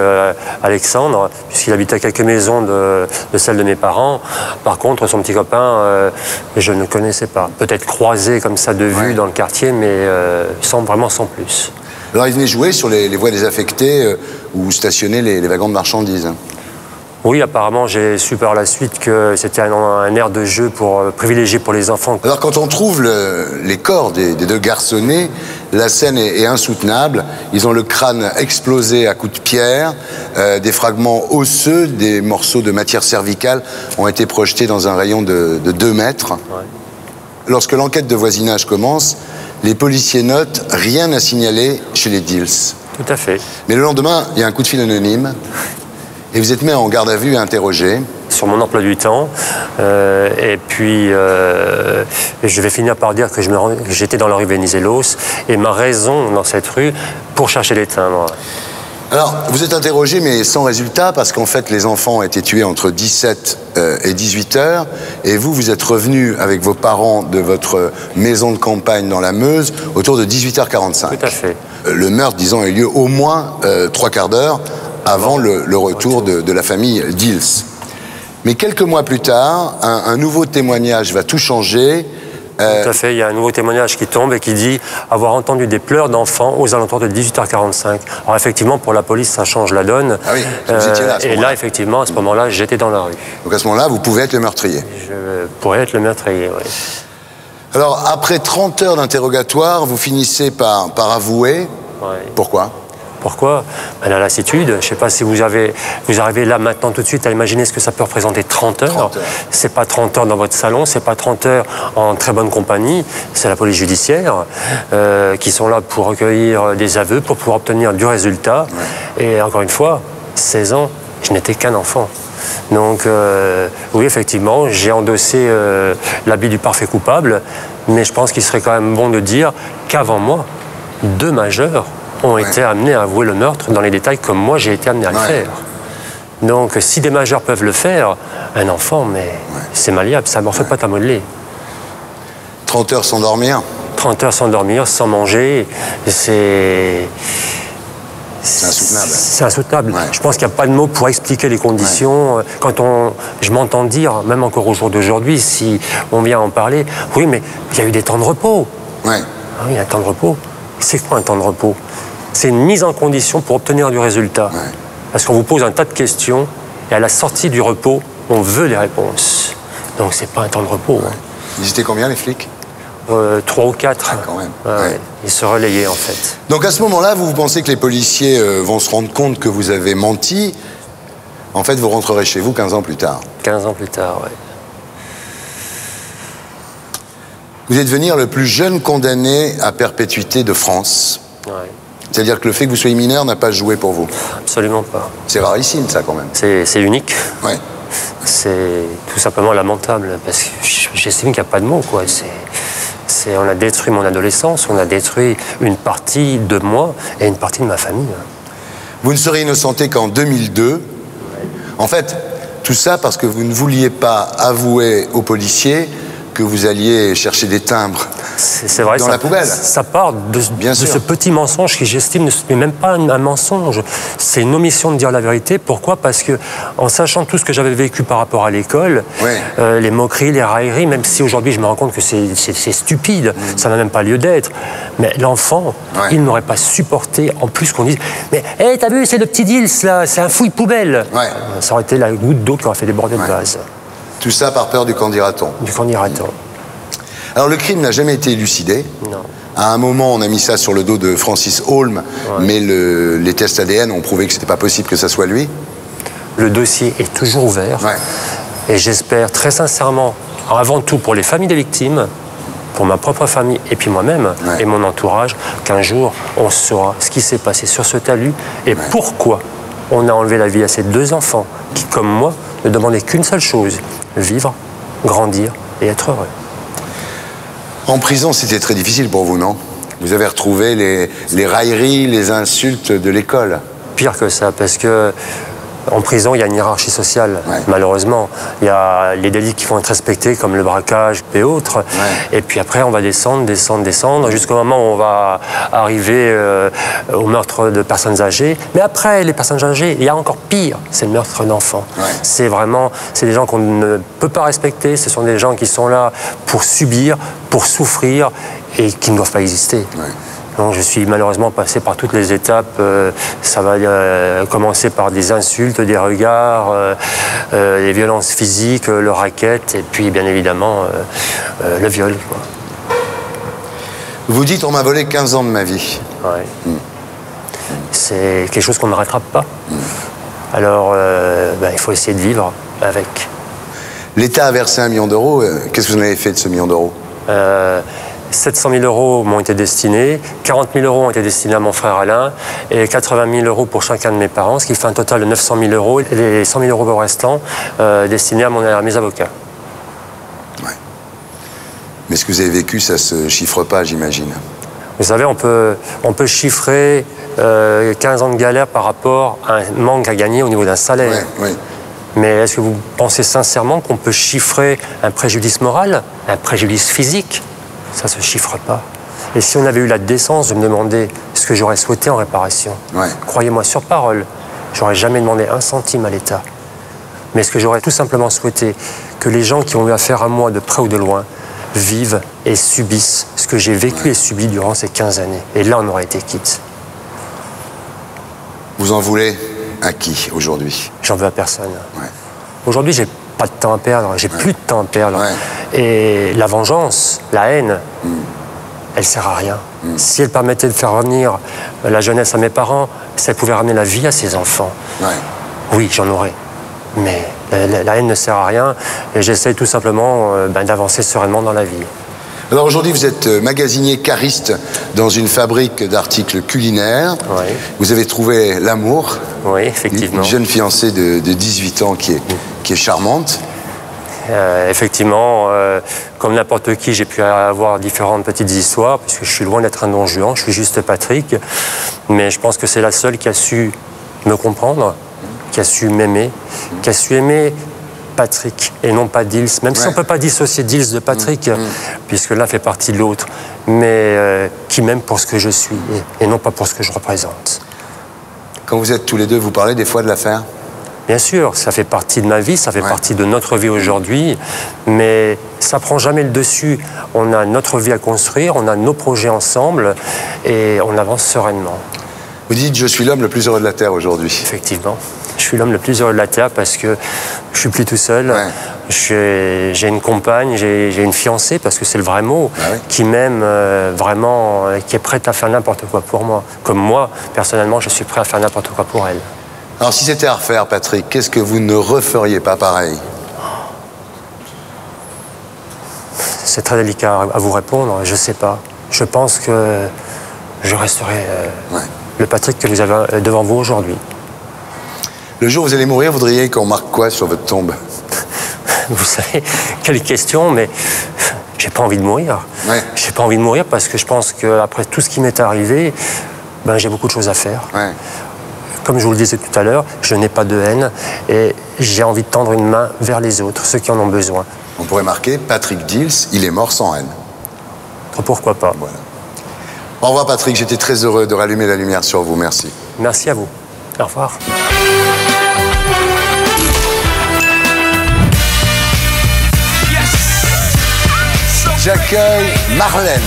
Alexandre, puisqu'il habitait à quelques maisons de celle de mes parents. Par contre, son petit copain, je ne connaissais pas. Peut-être croisé comme ça de vue dans le quartier, mais vraiment sans plus. Alors, ils venaient jouer sur les voies désaffectées où stationnaient les wagons de marchandises. Oui, apparemment, j'ai su par la suite que c'était un aire de jeu privilégié pour les enfants. Alors, quand on trouve les corps des 2 garçonnets, la scène est insoutenable. Ils ont le crâne explosé à coups de pierre, des fragments osseux, des morceaux de matière cervicale ont été projetés dans un rayon de 2 mètres. Ouais. Lorsque l'enquête de voisinage commence, les policiers notent « rien à signaler chez les Dils ». Tout à fait. Mais le lendemain, il y a un coup de fil anonyme. Et vous êtes mis en garde à vue et interrogé. Sur mon emploi du temps. Et puis, je vais finir par dire que j'étais dans la rue Vénésilos et ma raison dans cette rue pour chercher les timbres. Alors, vous êtes interrogé, mais sans résultat, parce qu'en fait, les enfants ont été tués entre 17 et 18 heures. Et vous êtes revenu avec vos parents de votre maison de campagne dans la Meuse autour de 18h45. Tout à fait. le meurtre, disons, a eu lieu au moins 3/4 d'heure avant le retour de la famille Dils. Mais quelques mois plus tard, un nouveau témoignage va tout changer. Tout à fait, il y a un nouveau témoignage qui tombe et qui dit avoir entendu des pleurs d'enfants aux alentours de 18h45. Alors effectivement, pour la police, ça change la donne. Ah oui, vous étiez là à ce moment-là. Et là, effectivement, à ce moment-là, j'étais dans la rue. Donc à ce moment-là, vous pouvez être le meurtrier. Je pourrais être le meurtrier, oui. Alors, après 30 heures d'interrogatoire, vous finissez par avouer. Ouais. Pourquoi ? Pourquoi? La lassitude. Je ne sais pas si vous arrivez là maintenant tout de suite à imaginer ce que ça peut représenter 30 heures. 30 heures. C'est pas 30 heures dans votre salon, c'est pas 30 heures en très bonne compagnie. C'est la police judiciaire qui sont là pour recueillir des aveux, pour pouvoir obtenir du résultat. Ouais. Et encore une fois, 16 ans, je n'étais qu'un enfant. Donc oui, effectivement, j'ai endossé l'habit du parfait coupable, mais je pense qu'il serait quand même bon de dire qu'avant moi, 2 majeurs ont été amenés à avouer le meurtre dans les détails comme moi j'ai été amené à le faire. Donc si des majeurs peuvent le faire, un enfant, mais c'est malléable, ça ne m'en fait pas à modeler. 30 heures sans dormir. 30 heures sans dormir, sans manger, c'est insoutenable. C'est insoutenable. Ouais. Je pense qu'il n'y a pas de mots pour expliquer les conditions. Ouais. Quand je m'entends dire, même encore au jour d'aujourd'hui, si on vient en parler, oui, mais il y a eu des temps de repos. Ouais. Ah oui, un temps de repos. C'est quoi un temps de repos? C'est une mise en condition pour obtenir du résultat. Ouais. Parce qu'on vous pose un tas de questions et à la sortie du repos, on veut les réponses. Donc c'est pas un temps de repos. Ouais. Hein. Ils étaient combien, les flics? 3 ou 4. Ah, quand même. Ouais. Ils se relayaient en fait. Donc à ce moment-là, vous pensez que les policiers vont se rendre compte que vous avez menti. En fait, vous rentrerez chez vous 15 ans plus tard. 15 ans plus tard, oui. Vous êtes devenir le plus jeune condamné à perpétuité de France. Ouais. C'est-à-dire que le fait que vous soyez mineur n'a pas joué pour vous. Absolument pas. C'est rarissime, ça, quand même. C'est unique. Ouais. C'est tout simplement lamentable, parce que j'estime qu'il n'y a pas de mots, quoi. On a détruit mon adolescence, on a détruit une partie de moi et une partie de ma famille. Vous ne serez innocenté qu'en 2002. Ouais. En fait, tout ça parce que vous ne vouliez pas avouer aux policiers que vous alliez chercher des timbres vrai, dans la poubelle. Ça part de ce petit mensonge qui, j'estime, n'est même pas un mensonge. C'est une omission de dire la vérité. Pourquoi? Parce que, en sachant tout ce que j'avais vécu par rapport à l'école, les moqueries, les railleries, même si aujourd'hui je me rends compte que c'est stupide, ça n'a même pas lieu d'être. Mais l'enfant, il n'aurait pas supporté, en plus qu'on dise « Mais, hey, t'as vu, c'est le petit Dils, là, c'est un fouille poubelle !» Ça aurait été la goutte d'eau qui aurait fait déborder de vase. Tout ça par peur du qu'en dira-t-on. Du qu'en dira-t-on. Alors le crime n'a jamais été élucidé. Non. À un moment, on a mis ça sur le dos de Francis Holm, mais les tests ADN ont prouvé que c'était pas possible que ça soit lui. Le dossier est toujours ouvert. Et j'espère très sincèrement, avant tout pour les familles des victimes, pour ma propre famille et puis moi-même et mon entourage, qu'un jour on saura ce qui s'est passé sur ce talus et pourquoi on a enlevé la vie à ces 2 enfants qui, comme moi, ne demandaient qu'une seule chose, vivre, grandir et être heureux. En prison, c'était très difficile pour vous, non? Vous avez retrouvé les railleries, les insultes de l'école. Pire que ça, parce que en prison, il y a une hiérarchie sociale, malheureusement. Il y a les délits qui vont être respectés, comme le braquage et autres. Et puis après, on va descendre, jusqu'au moment où on va arriver au meurtre de personnes âgées. Mais après, les personnes âgées, il y a encore pire, c'est le meurtre d'enfants. C'est des gens qu'on ne peut pas respecter. Ce sont des gens qui sont là pour subir, pour souffrir et qui ne doivent pas exister. Donc, je suis malheureusement passé par toutes les étapes. Ça va commencer par des insultes, des regards, les violences physiques, le racket, et puis bien évidemment le viol. Quoi. Vous dites on m'a volé 15 ans de ma vie. C'est quelque chose qu'on ne rattrape pas. Alors il faut essayer de vivre avec. L'État a versé 1 million d'euros. Qu'est-ce que vous en avez fait de ce 1 million d'euros? 700 000 euros m'ont été destinés, 40 000 euros ont été destinés à mon frère Alain et 80 000 euros pour chacun de mes parents, ce qui fait un total de 900 000 euros et les 100 000 euros restants destinés à mes avocats. Mais ce que vous avez vécu, ça ne se chiffre pas, j'imagine. Vous savez, on peut chiffrer 15 ans de galère par rapport à un manque à gagner au niveau d'un salaire. Mais est-ce que vous pensez sincèrement qu'on peut chiffrer un préjudice moral, un préjudice physique? Ça ne se chiffre pas. Et si on avait eu la décence de me demander ce que j'aurais souhaité en réparation, croyez-moi sur parole, j'aurais jamais demandé 1 centime à l'État. Mais ce que j'aurais tout simplement souhaité, que les gens qui ont eu affaire à moi de près ou de loin vivent et subissent ce que j'ai vécu et subi durant ces 15 années. Et là, on aurait été quitte. Vous en voulez à qui aujourd'hui? J'en veux à personne. Aujourd'hui, j'ai pas de temps à perdre, j'ai plus de temps à perdre. Et la vengeance, la haine, elle sert à rien. Si elle permettait de faire revenir la jeunesse à mes parents, si elle pouvait ramener la vie à ses enfants, oui, j'en aurais. Mais la haine ne sert à rien et j'essaie tout simplement d'avancer sereinement dans la vie. Alors aujourd'hui, vous êtes magasinier cariste dans une fabrique d'articles culinaires. Vous avez trouvé l'amour. Oui, effectivement. Une jeune fiancée de 18 ans qui est charmante. Effectivement, comme n'importe qui, j'ai pu avoir différentes petites histoires, puisque je suis loin d'être un don Juan, je suis juste Patrick. Mais je pense que c'est la seule qui a su me comprendre, qui a su m'aimer, qui a su aimer Patrick et non pas Dils, même si on ne peut pas dissocier Dils de Patrick, puisque l'un fait partie de l'autre, mais qui m'aime pour ce que je suis et non pas pour ce que je représente. Quand vous êtes tous les deux, vous parlez des fois de l'affaire? Bien sûr, ça fait partie de ma vie, ça fait partie de notre vie aujourd'hui, mais ça ne prend jamais le dessus. On a notre vie à construire, on a nos projets ensemble et on avance sereinement. Vous dites, je suis l'homme le plus heureux de la Terre aujourd'hui. Effectivement. Je suis l'homme le plus heureux de la Terre parce que je suis plus tout seul. J'ai une compagne, j'ai une fiancée, parce que c'est le vrai mot, qui m'aime vraiment, qui est prête à faire n'importe quoi pour moi. Comme moi, personnellement, je suis prêt à faire n'importe quoi pour elle. Alors si c'était à refaire, Patrick, qu'est-ce que vous ne referiez pas pareil? C'est très délicat à vous répondre, je ne sais pas. Je pense que je resterai le Patrick que vous avez devant vous aujourd'hui. Le jour où vous allez mourir, vous voudriez qu'on marque quoi sur votre tombe? Vous savez, quelle question, mais j'ai pas envie de mourir. J'ai pas envie de mourir parce que je pense qu'après tout ce qui m'est arrivé, j'ai beaucoup de choses à faire. Comme je vous le disais tout à l'heure, je n'ai pas de haine et j'ai envie de tendre une main vers les autres, ceux qui en ont besoin. On pourrait marquer Patrick Dils, il est mort sans haine. Pourquoi pas. Voilà. Au revoir Patrick, j'étais très heureux de rallumer la lumière sur vous, merci. Merci à vous. Au revoir. J'accueille Marlène.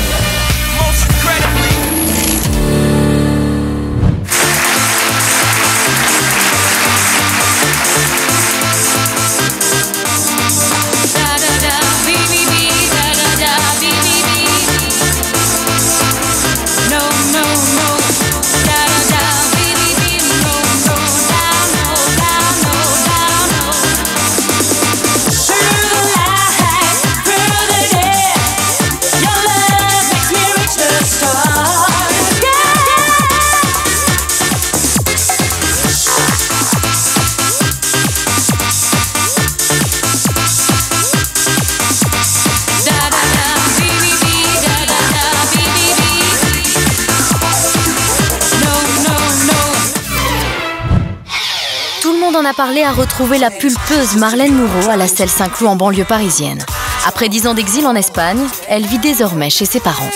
On a parlé à retrouver la pulpeuse Marlène Moreau à la Selle Saint-Cloud en banlieue parisienne. Après 10 ans d'exil en Espagne, elle vit désormais chez ses parents.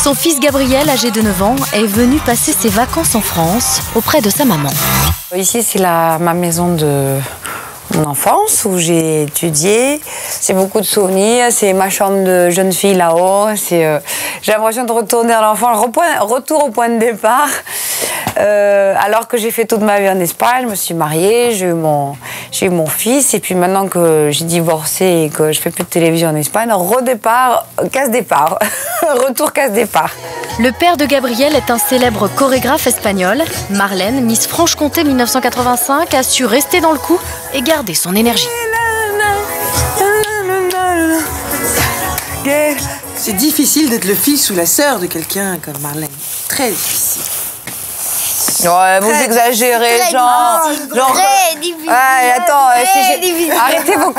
Son fils Gabriel, âgé de 9 ans, est venu passer ses vacances en France auprès de sa maman. Ici, c'est ma maison de mon enfance où j'ai étudié. C'est beaucoup de souvenirs, c'est ma chambre de jeune fille là-haut. J'ai l'impression de retourner à l'enfant, retour au point de départ. Alors que j'ai fait toute ma vie en Espagne, je me suis mariée, j'ai eu mon fils, et puis maintenant que j'ai divorcé et que je fais plus de télévision en Espagne, redépart, casse-départ, retour casse-départ. Le père de Gabriel est un célèbre chorégraphe espagnol. Marlène, Miss Franche-Comté 1985, a su rester dans le coup et garder son énergie. C'est difficile d'être le fils ou la sœur de quelqu'un comme Marlène. Très difficile. Ouais, vous exagérez, genre... Très difficile. Ouais, attends, arrêtez vos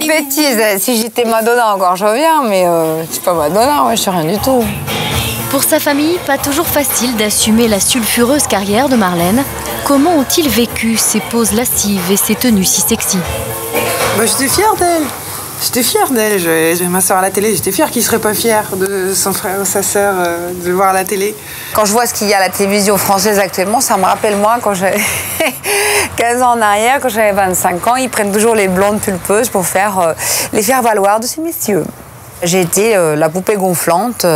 bêtises. Si j'étais Madonna encore, je reviens, mais je suis pas Madonna, moi, je suis rien du tout. Pour sa famille, pas toujours facile d'assumer la sulfureuse carrière de Marlène. Comment ont-ils vécu ces poses lascives et ces tenues si sexy? J'étais fière d'elle. J'étais fière d'elle. J'ai ma soeur à la télé. J'étais fière qu'il serait pas fier de son frère ou sa sœur de le voir à la télé. Quand je vois ce qu'il y a à la télévision française actuellement, ça me rappelle moi quand j'avais 15 ans en arrière, quand j'avais 25 ans, ils prennent toujours les blondes pulpeuses pour les faire valoir de ces messieurs. J'ai été la poupée gonflante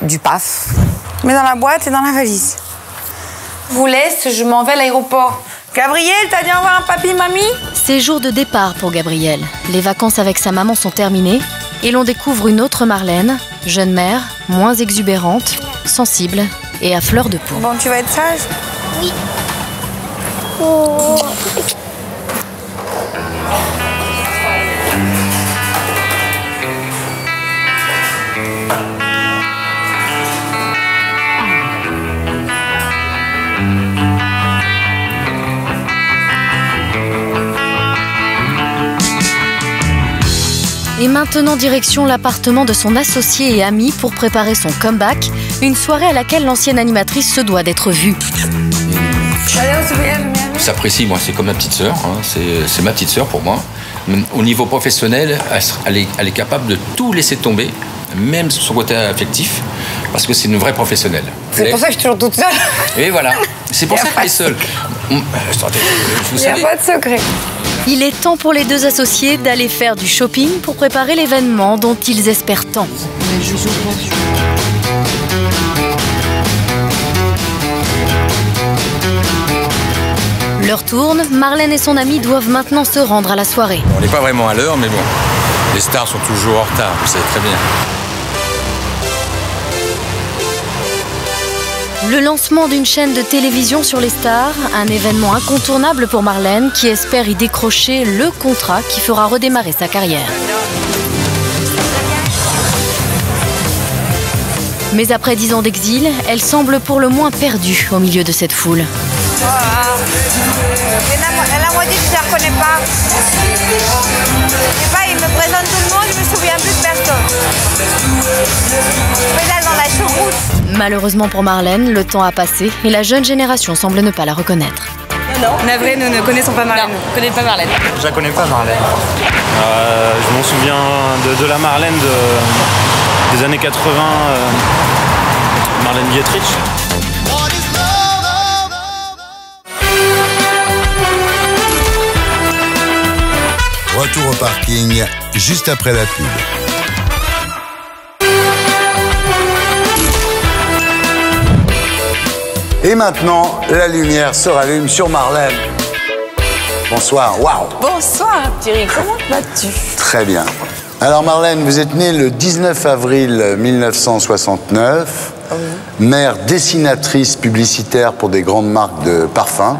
du PAF. Mais dans la boîte et dans la valise. Je vous laisse, je m'en vais à l'aéroport. Gabriel, t'as dit au revoir à papy, mamie? C'est jour de départ pour Gabriel. Les vacances avec sa maman sont terminées et l'on découvre une autre Marlène, jeune mère, moins exubérante, sensible et à fleur de peau. Bon, tu vas être sage? Oui. Oh. Et maintenant, direction l'appartement de son associé et ami pour préparer son comeback, une soirée à laquelle l'ancienne animatrice se doit d'être vue. S'apprécie, moi, c'est comme ma petite sœur, hein. C'est ma petite sœur pour moi. Au niveau professionnel, elle est capable de tout laisser tomber, même son côté affectif, parce que c'est une vraie professionnelle. C'est pour ça que je suis toujours toute seule. Et voilà, c'est pour ça qu'elle est seule. Il n'y a pas de secret. Il est temps pour les deux associés d'aller faire du shopping pour préparer l'événement dont ils espèrent tant. L'heure tourne, Marlène et son ami doivent maintenant se rendre à la soirée. On n'est pas vraiment à l'heure, mais bon, les stars sont toujours en retard, vous savez très bien. Le lancement d'une chaîne de télévision sur les stars, un événement incontournable pour Marlène qui espère y décrocher le contrat qui fera redémarrer sa carrière. Mais après 10 ans d'exil, elle semble pour le moins perdue au milieu de cette foule. La moitié, je ne la reconnais pas. Je sais pas, il me présente tout le monde, je me souviens plus de personne. Je pédale dans la choucroute. Malheureusement pour Marlène, le temps a passé et la jeune génération semble ne pas la reconnaître. Non, navré, nous ne connaissons pas Marlène. Non, on ne connaît pas Marlène. Je la connais pas, Marlène. Je m'en souviens de la Marlène des années 80, Marlène Dietrich. Retour au parking, juste après la pub. Et maintenant, la lumière se rallume sur Marlène. Bonsoir, waouh. Bonsoir Thierry, comment vas-tu? Très bien. Alors Marlène, vous êtes née le 19 avril 1969, mère dessinatrice publicitaire pour des grandes marques de parfums.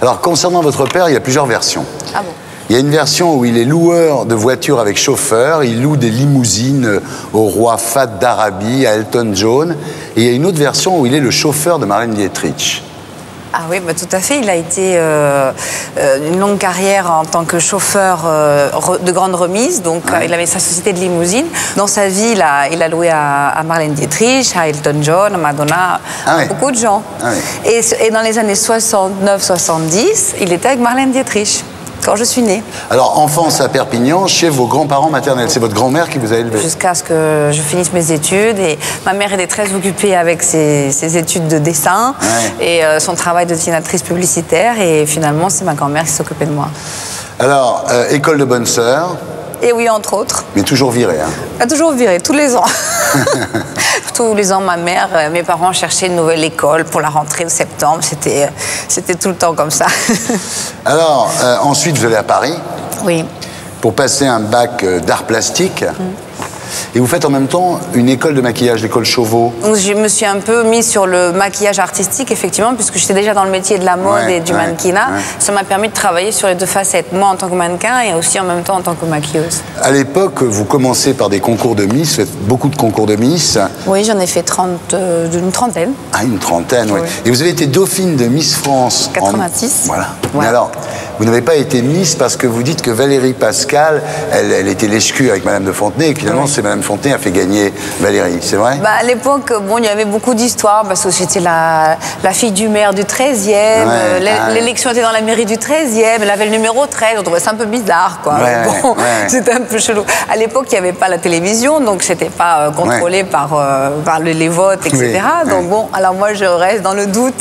Alors concernant votre père, il y a plusieurs versions. Ah bon? Il y a une version où il est loueur de voitures avec chauffeur, il loue des limousines au roi Fahd d'Arabie, à Elton John. Et il y a une autre version où il est le chauffeur de Marlène Dietrich. Ah oui, bah, tout à fait. Il a été une longue carrière en tant que chauffeur de grande remise. Donc, il avait sa société de limousine. Dans sa vie, il a loué à Marlène Dietrich, à Elton John, à Madonna, à beaucoup de gens. Et dans les années 69-70, il était avec Marlène Dietrich. Quand je suis née. Alors, enfance à Perpignan, chez vos grands-parents maternels. C'est votre grand-mère qui vous a élevé? Jusqu'à ce que je finisse mes études. Et ma mère était très occupée avec ses études de dessin et son travail de dessinatrice publicitaire. Et finalement, c'est ma grand-mère qui s'occupait de moi. Alors, école de bonne sœur. Et oui, entre autres. Mais toujours virée, hein? Elle a toujours viré, tous les ans. Tous les ans, ma mère, mes parents cherchaient une nouvelle école pour la rentrée de septembre. C'était tout le temps comme ça. Alors, ensuite, vous allez à Paris. Oui. Pour passer un bac d'art plastique. Et vous faites en même temps une école de maquillage, l'école Chauveau. Donc, je me suis un peu mise sur le maquillage artistique, effectivement, puisque j'étais déjà dans le métier de la mode et du mannequinat. Ça m'a permis de travailler sur les deux facettes, moi en tant que mannequin et aussi en même temps en tant que maquilleuse. À l'époque, vous commencez par des concours de Miss, vous faites beaucoup de concours de Miss. Oui, j'en ai fait une trentaine. Ah, une trentaine, oui. Et vous avez été dauphine de Miss France. 86. Voilà. Mais alors, vous n'avez pas été Miss parce que vous dites que Valérie Pascal, elle était lèche-cul avec Madame de Fontenay et que finalement, c'est Madame Fontenay a fait gagner Valérie, c'est vrai? Bah, à l'époque, bon, il y avait beaucoup d'histoires parce que j'étais la fille du maire du 13e, l'élection était dans la mairie du 13e, elle avait le numéro 13, on trouvait ça un peu bizarre, quoi. Bon, c'était un peu chelou. À l'époque, il n'y avait pas la télévision, donc c'était pas contrôlé par les votes, etc. Donc bon, alors moi, je reste dans le doute.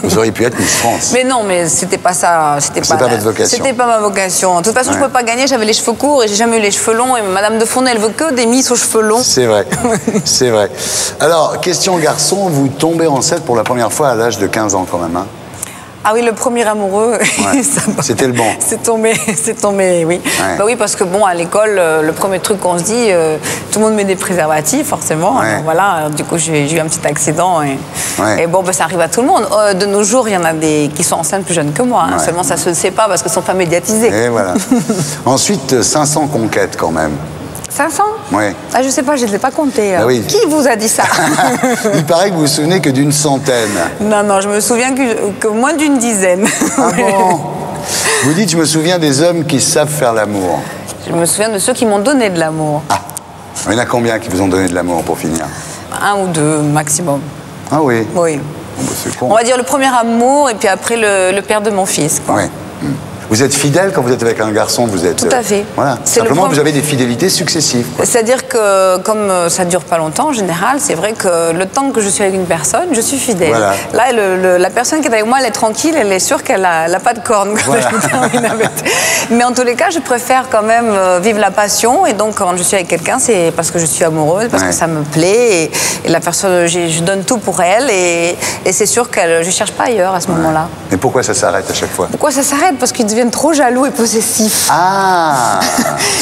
Vous auriez pu être Miss France. Mais non, mais c'était pas ça. C'était pas votre vocation. C'était pas ma vocation. De toute façon, je ne pouvais pas gagner, j'avais les cheveux courts et j'ai jamais eu les cheveux longs. Et Madame de Fontenay, elle veut que des Miss aux cheveux longs. C'est vrai, c'est vrai. Alors, question garçon, vous tombez enceinte pour la première fois à l'âge de 15 ans quand même, hein? Ah oui, le premier amoureux. C'était le bon. C'est tombé, oui. Bah oui, parce que bon, à l'école, le premier truc qu'on se dit, tout le monde met des préservatifs, forcément. Alors, voilà, du coup, j'ai eu un petit accident. Et bon, bah, ça arrive à tout le monde. De nos jours, il y en a des qui sont enceintes plus jeunes que moi. Hein. Seulement, ça se sait pas parce qu'elles ne sont pas médiatisées. Et voilà. Ensuite, 500 conquêtes quand même. 500? Oui. Ah, je sais pas, je ne les ai pas comptées. Ah oui. Qui vous a dit ça? Il paraît que vous vous souvenez que d'une centaine. Non, je me souviens que moins d'une dizaine. Ah bon? Vous dites, je me souviens des hommes qui savent faire l'amour. Je me souviens de ceux qui m'ont donné de l'amour. Ah, il y en a combien qui vous ont donné de l'amour pour finir? 1 ou 2 maximum. Ah oui? Oui. Bon, bah, c'est con. On va dire le premier amour et puis après le père de mon fils. Oui. Vous êtes fidèle quand vous êtes avec un garçon, vous êtes... Tout à fait. Voilà. Simplement, vous avez des fidélités successives. C'est-à-dire que, comme ça ne dure pas longtemps, en général, c'est vrai que le temps que je suis avec une personne, je suis fidèle. Voilà. Là, la personne qui est avec moi, elle est tranquille, elle est sûre qu'elle n'a pas de cornes. Voilà. Mais en tous les cas, je préfère quand même vivre la passion. Et donc, quand je suis avec quelqu'un, c'est parce que je suis amoureuse, parce que ça me plaît. Et la personne, je donne tout pour elle. Et c'est sûr que je ne cherche pas ailleurs à ce moment-là. Mais pourquoi ça s'arrête à chaque fois? Pourquoi ça s'arrête? Parce qu'ils deviennent trop jaloux et possessifs. Ah.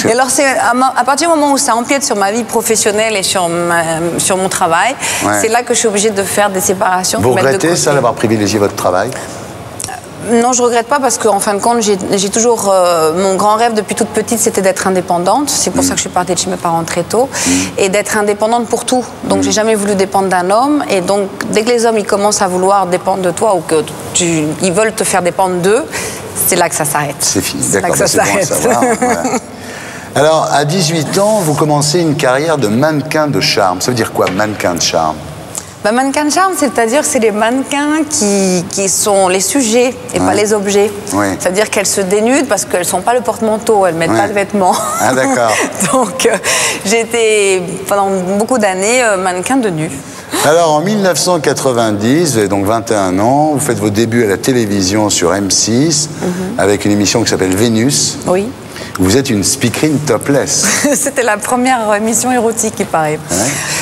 Et alors, c'est à partir du moment où ça empiète sur ma vie professionnelle et sur mon travail, c'est là que je suis obligée de faire des séparations. Vous regrettez ça, d'avoir privilégié votre travail? Non, je ne regrette pas parce qu'en fin de compte, j'ai toujours... mon grand rêve depuis toute petite, c'était d'être indépendante. C'est pour ça que je suis partie de chez mes parents très tôt. Et d'être indépendante pour tout. Donc, j'ai jamais voulu dépendre d'un homme. Et donc, dès que les hommes ils commencent à vouloir dépendre de toi ou qu'ils veulent te faire dépendre d'eux, c'est là que ça s'arrête. C'est fini, d'accord, c'est bon à savoir. Voilà. Alors, à 18 ans, vous commencez une carrière de mannequin de charme. Ça veut dire quoi, mannequin de charme? Bah, mannequin de charme, c'est-à-dire c'est les mannequins qui sont les sujets et pas les objets. C'est-à-dire qu'elles se dénudent parce qu'elles ne sont pas le porte-manteau, elles ne mettent pas de vêtements. Ah d'accord. Donc j'ai été pendant beaucoup d'années mannequin de nu. Alors en 1990, vous avez donc 21 ans, vous faites vos débuts à la télévision sur M6 avec une émission qui s'appelle Vénus. Oui. Vous êtes une speakerine topless. C'était la première émission érotique, il paraît.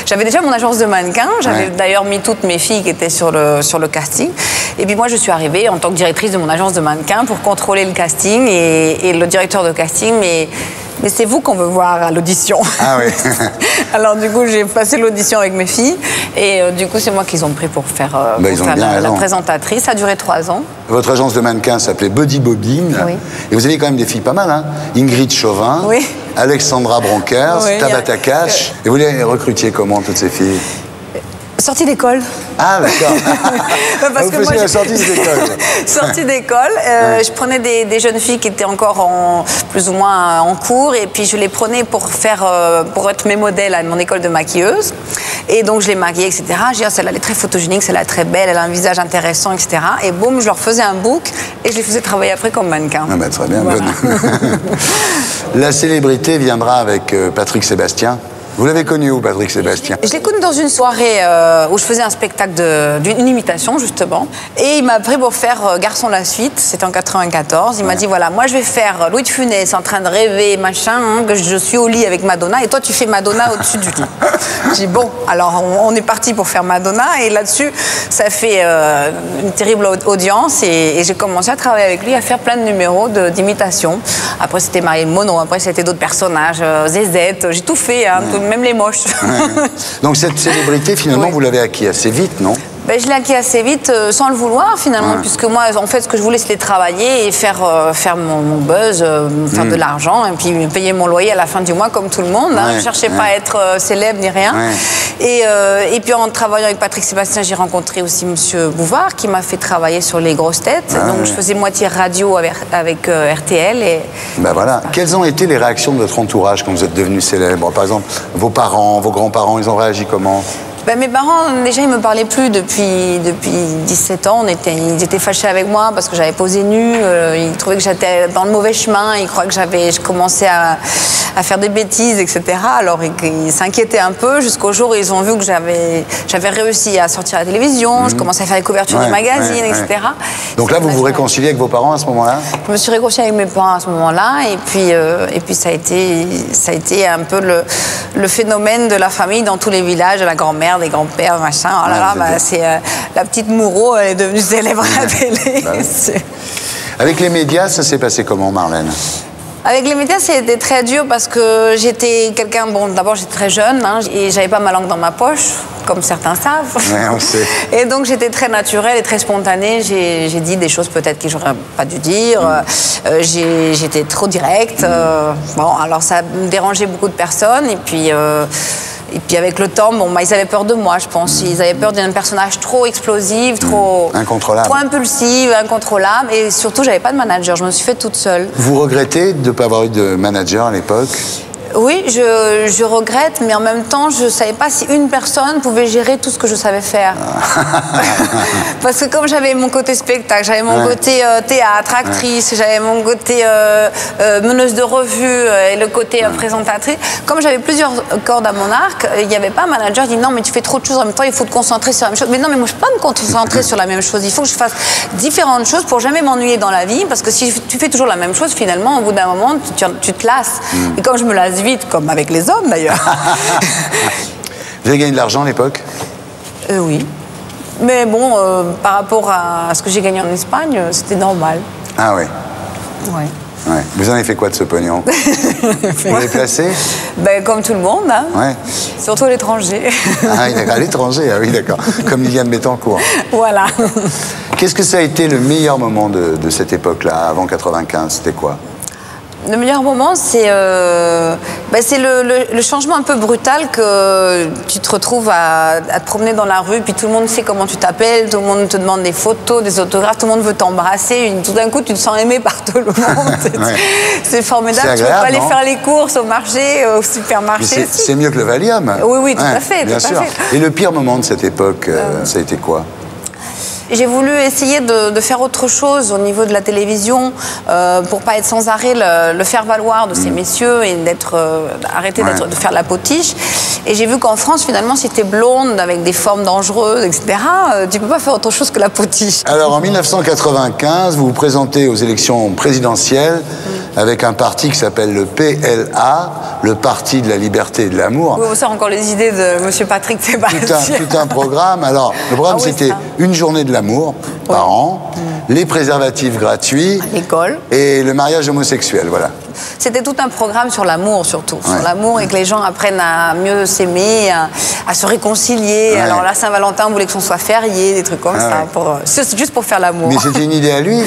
J'avais déjà mon agence de mannequin. J'avais d'ailleurs mis toutes mes filles qui étaient sur le casting. Et puis moi, je suis arrivée en tant que directrice de mon agence de mannequin pour contrôler le casting. Et le directeur de casting, mais c'est vous qu'on veut voir à l'audition. Ah oui. Alors du coup, j'ai passé l'audition avec mes filles. Et du coup, c'est moi qu'ils ont pris pour faire, la présentatrice. Ça a duré 3 ans. Votre agence de mannequin s'appelait Body Bobine. Oui. Et vous avez quand même des filles pas mal, hein? Ingrid Chauvin, Alexandra Bronkers, Tabata Cash. Et vous les recrutiez comment, toutes ces filles? Sortie d'école. Ah, d'accord. Vous faisiez la sortie d'école. Sortie d'école. Je prenais des jeunes filles qui étaient encore plus ou moins en cours et puis je les prenais pour être mes modèles à mon école de maquilleuse. Et donc je les maquillais, etc. Je disais, celle-là, elle est très photogénique, celle-là, très belle, elle a un visage intéressant, etc. Et boum, je leur faisais un book et je les faisais travailler après comme mannequin. Ah bah, très bien, bonne. La célébrité viendra avec Patrick Sébastien. Vous l'avez connu où, Patrick Sébastien? Je l'ai connu dans une soirée où je faisais un spectacle d'une imitation, justement. Et il m'a pris pour faire Garçon la suite, c'était en 94. Il m'a dit, voilà, moi je vais faire Louis de Funès en train de rêver, machin, que je suis au lit avec Madonna, et toi tu fais Madonna au-dessus du lit. J'ai dit, bon, alors on est parti pour faire Madonna, et là-dessus, ça fait une terrible audience, et j'ai commencé à travailler avec lui, à faire plein de numéros d'imitation. Après, c'était Marilyn Monroe, après, c'était d'autres personnages, Zézette, j'ai tout fait, hein, même les moches. Donc cette célébrité, finalement, vous l'avez acquis assez vite, non? Ben, je l'ai acquis assez vite, sans le vouloir finalement, puisque moi, en fait, ce que je voulais, c'était travailler et faire mon buzz, faire de l'argent, et puis payer mon loyer à la fin du mois, comme tout le monde. Hein. Je ne cherchais pas à être célèbre ni rien. Et puis en travaillant avec Patrick Sébastien, j'ai rencontré aussi Monsieur Bouvard, qui m'a fait travailler sur les grosses têtes. Donc je faisais moitié radio avec RTL. Et ben voilà. Quelles ont été les réactions de votre entourage quand vous êtes devenu célèbre? Par exemple, vos parents, vos grands-parents, ils ont réagi comment? Ben, mes parents, déjà, ils ne me parlaient plus depuis 17 ans. Ils étaient fâchés avec moi parce que j'avais posé nue. Ils trouvaient que j'étais dans le mauvais chemin. Ils croyaient que je commençais à faire des bêtises, etc. Alors, ils s'inquiétaient un peu jusqu'au jour où ils ont vu que j'avais réussi à sortir à la télévision. Je commençais à faire les couvertures des magazines, etc. Donc là, vous vous réconciliez avec vos parents à ce moment-là? Je me suis réconciliée avec mes parents à ce moment-là. Et puis ça a été un peu le phénomène de la famille dans tous les villages, de la grand-mère, des grands-pères, machin. Oh là là, c'est la petite Moreau, elle est devenue célèbre à la télé. Avec les médias, ça s'est passé comment, Marlène? Avec les médias, c'était très dur parce que j'étais quelqu'un... Bon, d'abord, j'étais très jeune et j'avais pas ma langue dans ma poche, comme certains savent. Ouais, on sait. Et donc, j'étais très naturelle et très spontanée. J'ai dit des choses peut-être que j'aurais pas dû dire. J'étais trop directe. Bon, alors ça me dérangeait beaucoup de personnes. Et puis avec le temps, ils avaient peur de moi, je pense. Ils avaient peur d'un personnage trop explosif, trop incontrôlable, trop impulsif, incontrôlable. Et surtout, j'avais pas de manager. Je me suis faite toute seule. Vous regrettez de ne pas avoir eu de manager à l'époque? Oui, je regrette, mais en même temps, je ne savais pas si une personne pouvait gérer tout ce que je savais faire. Parce que comme j'avais mon côté spectacle, j'avais mon côté théâtre, actrice, j'avais mon côté meneuse de revue et le côté présentatrice, comme j'avais plusieurs cordes à mon arc, il n'y avait pas un manager qui dit non, mais tu fais trop de choses en même temps, il faut te concentrer sur la même chose. Mais non, mais moi, je ne peux pas me concentrer sur la même chose. Il faut que je fasse différentes choses pour jamais m'ennuyer dans la vie, parce que si tu fais toujours la même chose, finalement, au bout d'un moment, tu te lasses. Et comme je me lasse vite, comme avec les hommes d'ailleurs. Vous avez gagné de l'argent à l'époque? Oui. Mais bon, par rapport à ce que j'ai gagné en Espagne, c'était normal. Ah oui? Oui. Ouais. Vous en avez fait quoi de ce pognon? Vous l'avez placé? Ben, comme tout le monde, hein. Ouais. Surtout à l'étranger. Ah, à l'étranger, ah oui, d'accord. Comme Liliane Bettencourt. Voilà. Qu'est-ce que ça a été le meilleur moment de cette époque-là, avant 95? C'était quoi? Le meilleur moment, c'est le changement un peu brutal que tu te retrouves à te promener dans la rue, puis tout le monde sait comment tu t'appelles, tout le monde te demande des photos, des autographes, tout le monde veut t'embrasser. Tout d'un coup, tu te sens aimé par tout le monde. C'est formidable. Tu peux pas aller faire les courses au marché, au supermarché. C'est mieux que le Valium. Oui, oui, tout à fait. Bien sûr. Et le pire moment de cette époque, ça a été quoi? J'ai voulu essayer de faire autre chose au niveau de la télévision pour pas être sans arrêt le faire-valoir de ces messieurs et arrêter de faire la potiche. Et j'ai vu qu'en France, finalement, si t'es blonde avec des formes dangereuses, etc., tu peux pas faire autre chose que la potiche. Alors en 1995, vous vous présentez aux élections présidentielles avec un parti qui s'appelle le PLA, le Parti de la Liberté et de l'Amour. Oui, on sort encore les idées de M. Patrick Sébastien. Tout un programme. Alors, le programme, c'était une journée de l'amour par an, les préservatifs gratuits, l'école et le mariage homosexuel, voilà. C'était tout un programme sur l'amour, surtout. Sur l'amour et que les gens apprennent à mieux s'aimer, à se réconcilier. Alors la Saint-Valentin, on voulait que son soit férié, des trucs comme ça. C'est juste pour faire l'amour. Mais c'était une idée à lui?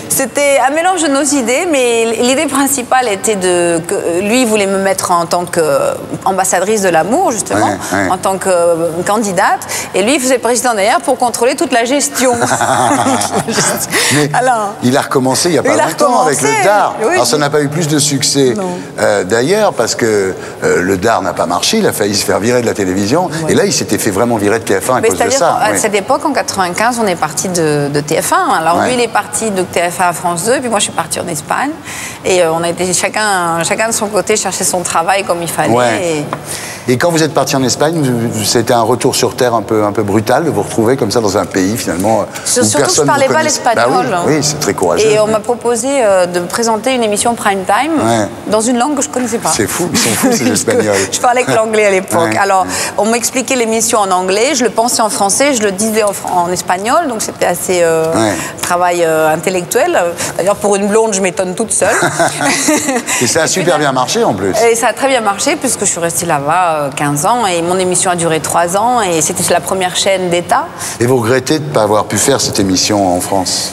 C'était un mélange de nos idées, mais l'idée principale était que lui voulait me mettre en tant qu'ambassadrice de l'amour, justement, en tant que candidate. Et lui, il faisait président d'ailleurs pour contrôler toute la gestion. Mais alors, il a recommencé il n'y a pas longtemps avec le DAR. Oui, alors ça n'a pas eu plus de succès d'ailleurs parce que le DAR n'a pas marché, il a failli se faire virer de la télévision. Et là, il s'était fait vraiment virer de TF1 à cause de ça. À cette époque, en 95, on est parti de TF1. Alors lui, il est parti de TF1 à France 2, puis moi, je suis partie en Espagne. Et on a été chacun de son côté chercher son travail comme il fallait. Et quand vous êtes parti en Espagne, c'était un retour sur terre un peu brutal de vous retrouver comme ça dans un pays finalement Surtout que je ne parlais pas l'espagnol. Bah oui, c'est très courageux. Et on m'a proposé de présenter une émission prime time dans une langue que je ne connaissais pas. C'est fou, ils sont fous ces Espagnols. Je parlais que l'anglais à l'époque. Alors, on m'expliquait l'émission en anglais, je le pensais en français, je le disais en espagnol, donc c'était assez travail intellectuel. naturelle. D'ailleurs, pour une blonde, je m'étonne toute seule. Et ça a super bien marché en plus. Et ça a très bien marché puisque je suis restée là-bas 15 ans et mon émission a duré 3 ans et c'était la première chaîne d'État. Et vous regrettez de ne pas avoir pu faire cette émission en France?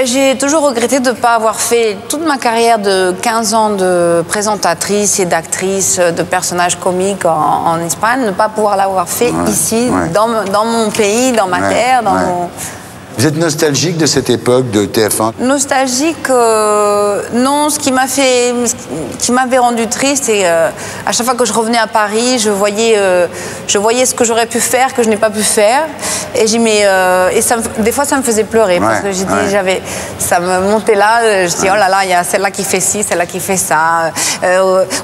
J'ai toujours regretté de ne pas avoir fait toute ma carrière de 15 ans de présentatrice et d'actrice de personnages comiques en Espagne, ne pas pouvoir l'avoir fait ici, dans mon pays, dans ma terre, dans mon... Vous êtes nostalgique de cette époque de TF1? Nostalgique, non. Ce qui m'avait rendu triste, et à chaque fois que je revenais à Paris, je voyais ce que j'aurais pu faire, que je n'ai pas pu faire. Et des fois, ça me faisait pleurer parce que ça me montait là. Je dis oh là là, il y a celle-là qui fait ci, celle-là qui fait ça.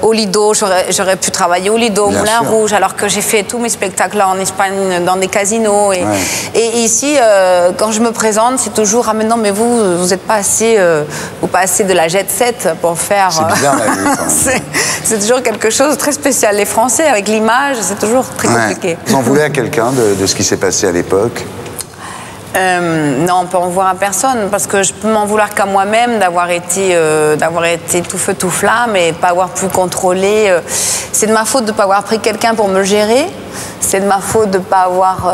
Au Lido, j'aurais pu travailler au Lido, au Moulin Rouge, alors que j'ai fait tous mes spectacles là en Espagne dans des casinos. Et ici, quand je me présente, c'est toujours ah mais non mais vous n'êtes pas assez de la jet set pour faire. C'est bizarre la vie quand même. C'est toujours quelque chose de très spécial. Les Français avec l'image, c'est toujours très compliqué. Vous en voulez à quelqu'un de ce qui s'est passé à l'époque? Non, on peut en vouloir à personne parce que je peux m'en vouloir qu'à moi-même d'avoir été tout feu tout flamme et pas avoir pu contrôler. C'est de ma faute de ne pas avoir pris quelqu'un pour me gérer. C'est de ma faute de ne pas avoir...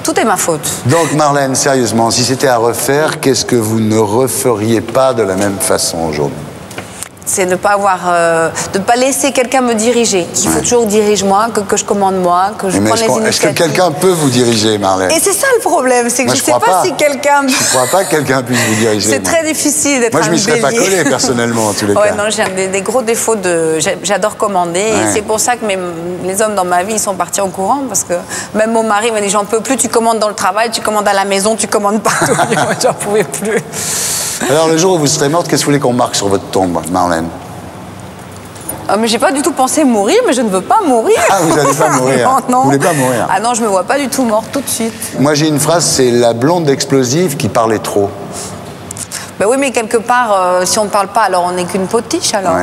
Tout est ma faute. Donc Marlène, sérieusement, si c'était à refaire, qu'est-ce que vous ne referiez pas de la même façon aujourd'hui? C'est de ne pas laisser quelqu'un me diriger. Qu'il faut toujours diriger moi, que je commande moi, que je prenne les initiatives. Est-ce que quelqu'un peut vous diriger, Marlène? Et c'est ça le problème, c'est que je ne sais pas si quelqu'un... Je ne crois pas que quelqu'un puisse vous diriger. C'est très difficile d'être un bélier. Moi, je ne m'y serais pas collé, personnellement, en tous les cas. Non, j'ai des gros défauts de... J'adore commander, et c'est pour ça que les hommes dans ma vie, ils sont partis en courant, parce que même mon mari m'a dit, j'en peux plus, tu commandes dans le travail, tu commandes à la maison, tu commandes partout. J'en pouvais plus. Alors, le jour où vous serez morte, qu'est-ce que vous voulez qu'on marque sur votre tombe, Marlène? Mais j'ai pas du tout pensé mourir, mais je ne veux pas mourir. Ah, vous n'allez pas mourir? Non. Vous voulez pas mourir? Ah non, je me vois pas du tout morte tout de suite. Moi, j'ai une phrase, c'est la blonde explosive qui parlait trop. Ben oui, mais quelque part, si on ne parle pas, alors on n'est qu'une potiche, alors.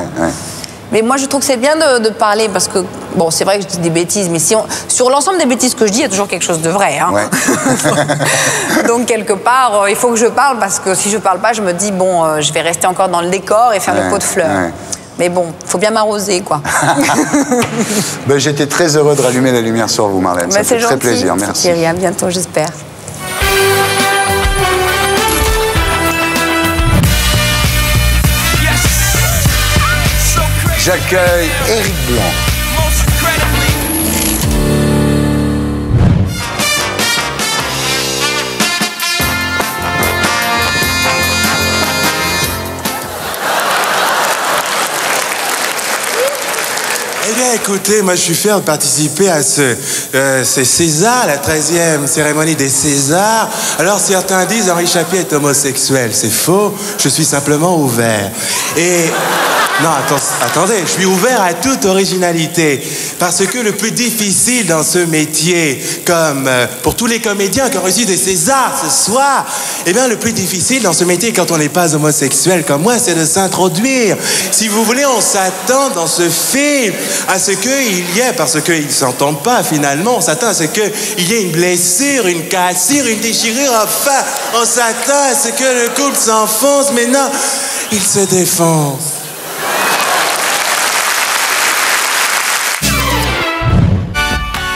Mais moi, je trouve que c'est bien de parler parce que, bon, c'est vrai que je dis des bêtises, mais sur l'ensemble des bêtises que je dis, il y a toujours quelque chose de vrai. Hein. Donc, quelque part, il faut que je parle parce que si je parle pas, je me dis, bon, je vais rester encore dans le décor et faire le pot de fleurs. Mais bon, il faut bien m'arroser, quoi. J'étais très heureux de rallumer la lumière sur vous, Marlène. Ça fait très plaisir, merci. Thierry, à bientôt, j'espère. J'accueille Éric Blanc. Eh bien, écoutez, moi, je suis fier de participer à c'est César, la 13e cérémonie des Césars. Alors, certains disent Henri Chapier est homosexuel. C'est faux. Je suis simplement ouvert. Et... Non, attendez, je suis ouvert à toute originalité. Parce que le plus difficile dans ce métier, comme pour tous les comédiens qui ont reçu des Césars ce soir, eh bien, le plus difficile dans ce métier, quand on n'est pas homosexuel comme moi, c'est de s'introduire. Si vous voulez, on s'attend dans ce film à ce qu'il y ait, parce qu'ils ne s'entendent pas finalement, on s'attend à ce qu'il y ait une blessure, une cassure, une déchirure, enfin, on s'attend à ce que le couple s'enfonce, mais non, il se défonce.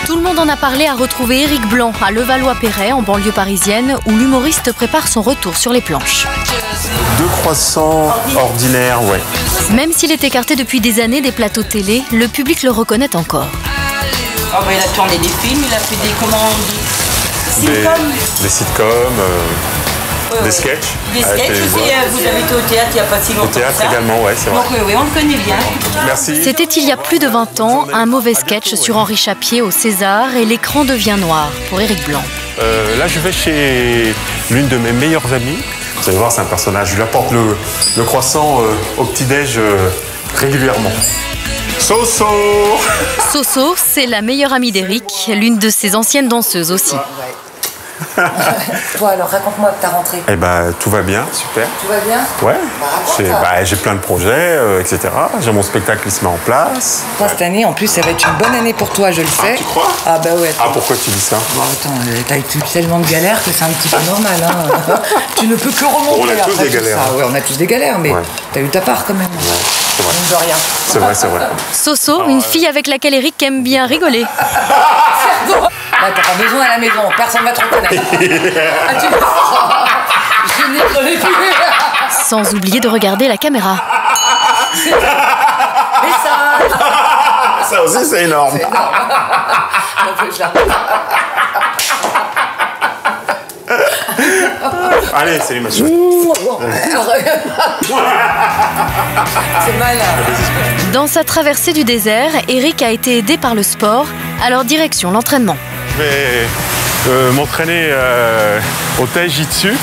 Tout le monde en a parlé à retrouver Éric Blanc à Levallois-Perret, en banlieue parisienne, où l'humoriste prépare son retour sur les planches. 2 croissants ordinaires, ouais. Même s'il est écarté depuis des années des plateaux télé, le public le reconnaît encore. Oh bah, il a tourné des films, il a fait des, comment on dit, sitcoms. Des sitcoms, des sketchs. Des sketchs aussi, vous avez été au théâtre il n'y a pas si longtemps. Au théâtre également, ouais, c'est vrai. Donc oui, on le connaît bien. Merci. C'était il y a plus de 20 ans, un mauvais sketch sur Henri Chapier au César et l'écran devient noir pour Éric Blanc. Là, je vais chez l'une de mes meilleures amies. Vous allez voir, c'est un personnage. Je lui apporte le croissant au petit-déj régulièrement. Soso! Soso, c'est la meilleure amie d'Éric, l'une de ses anciennes danseuses aussi. Toi, alors, raconte-moi ta rentrée. Eh ben, tout va bien, super. Tout va bien? Ouais. J'ai plein de projets, etc. J'ai mon spectacle qui se met en place. Toi, cette année, en plus, ça va être une bonne année pour toi, je le sais. Tu crois? Ah bah ouais. Ah, pourquoi tu dis ça? Bon, attends, t'as eu tellement de galères que c'est un petit peu normal. Hein. Tu ne peux que remonter. On a tous des galères. Ouais, on a tous des galères, mais t'as eu ta part quand même. Ouais, c'est vrai. De rien. C'est vrai, c'est vrai. Soso, une fille avec laquelle Eric aime bien rigoler. Là, t'as pas besoin à la maison, personne va te reconnaître. Ah, je n'y connais plus. Sans oublier de regarder la caméra. Et ça aussi, c'est énorme. Allez, salut ma chérie. C'est malin. Dans sa traversée du désert, Eric a été aidé par le sport, alors direction l'entraînement. Je vais m'entraîner au taijitsu.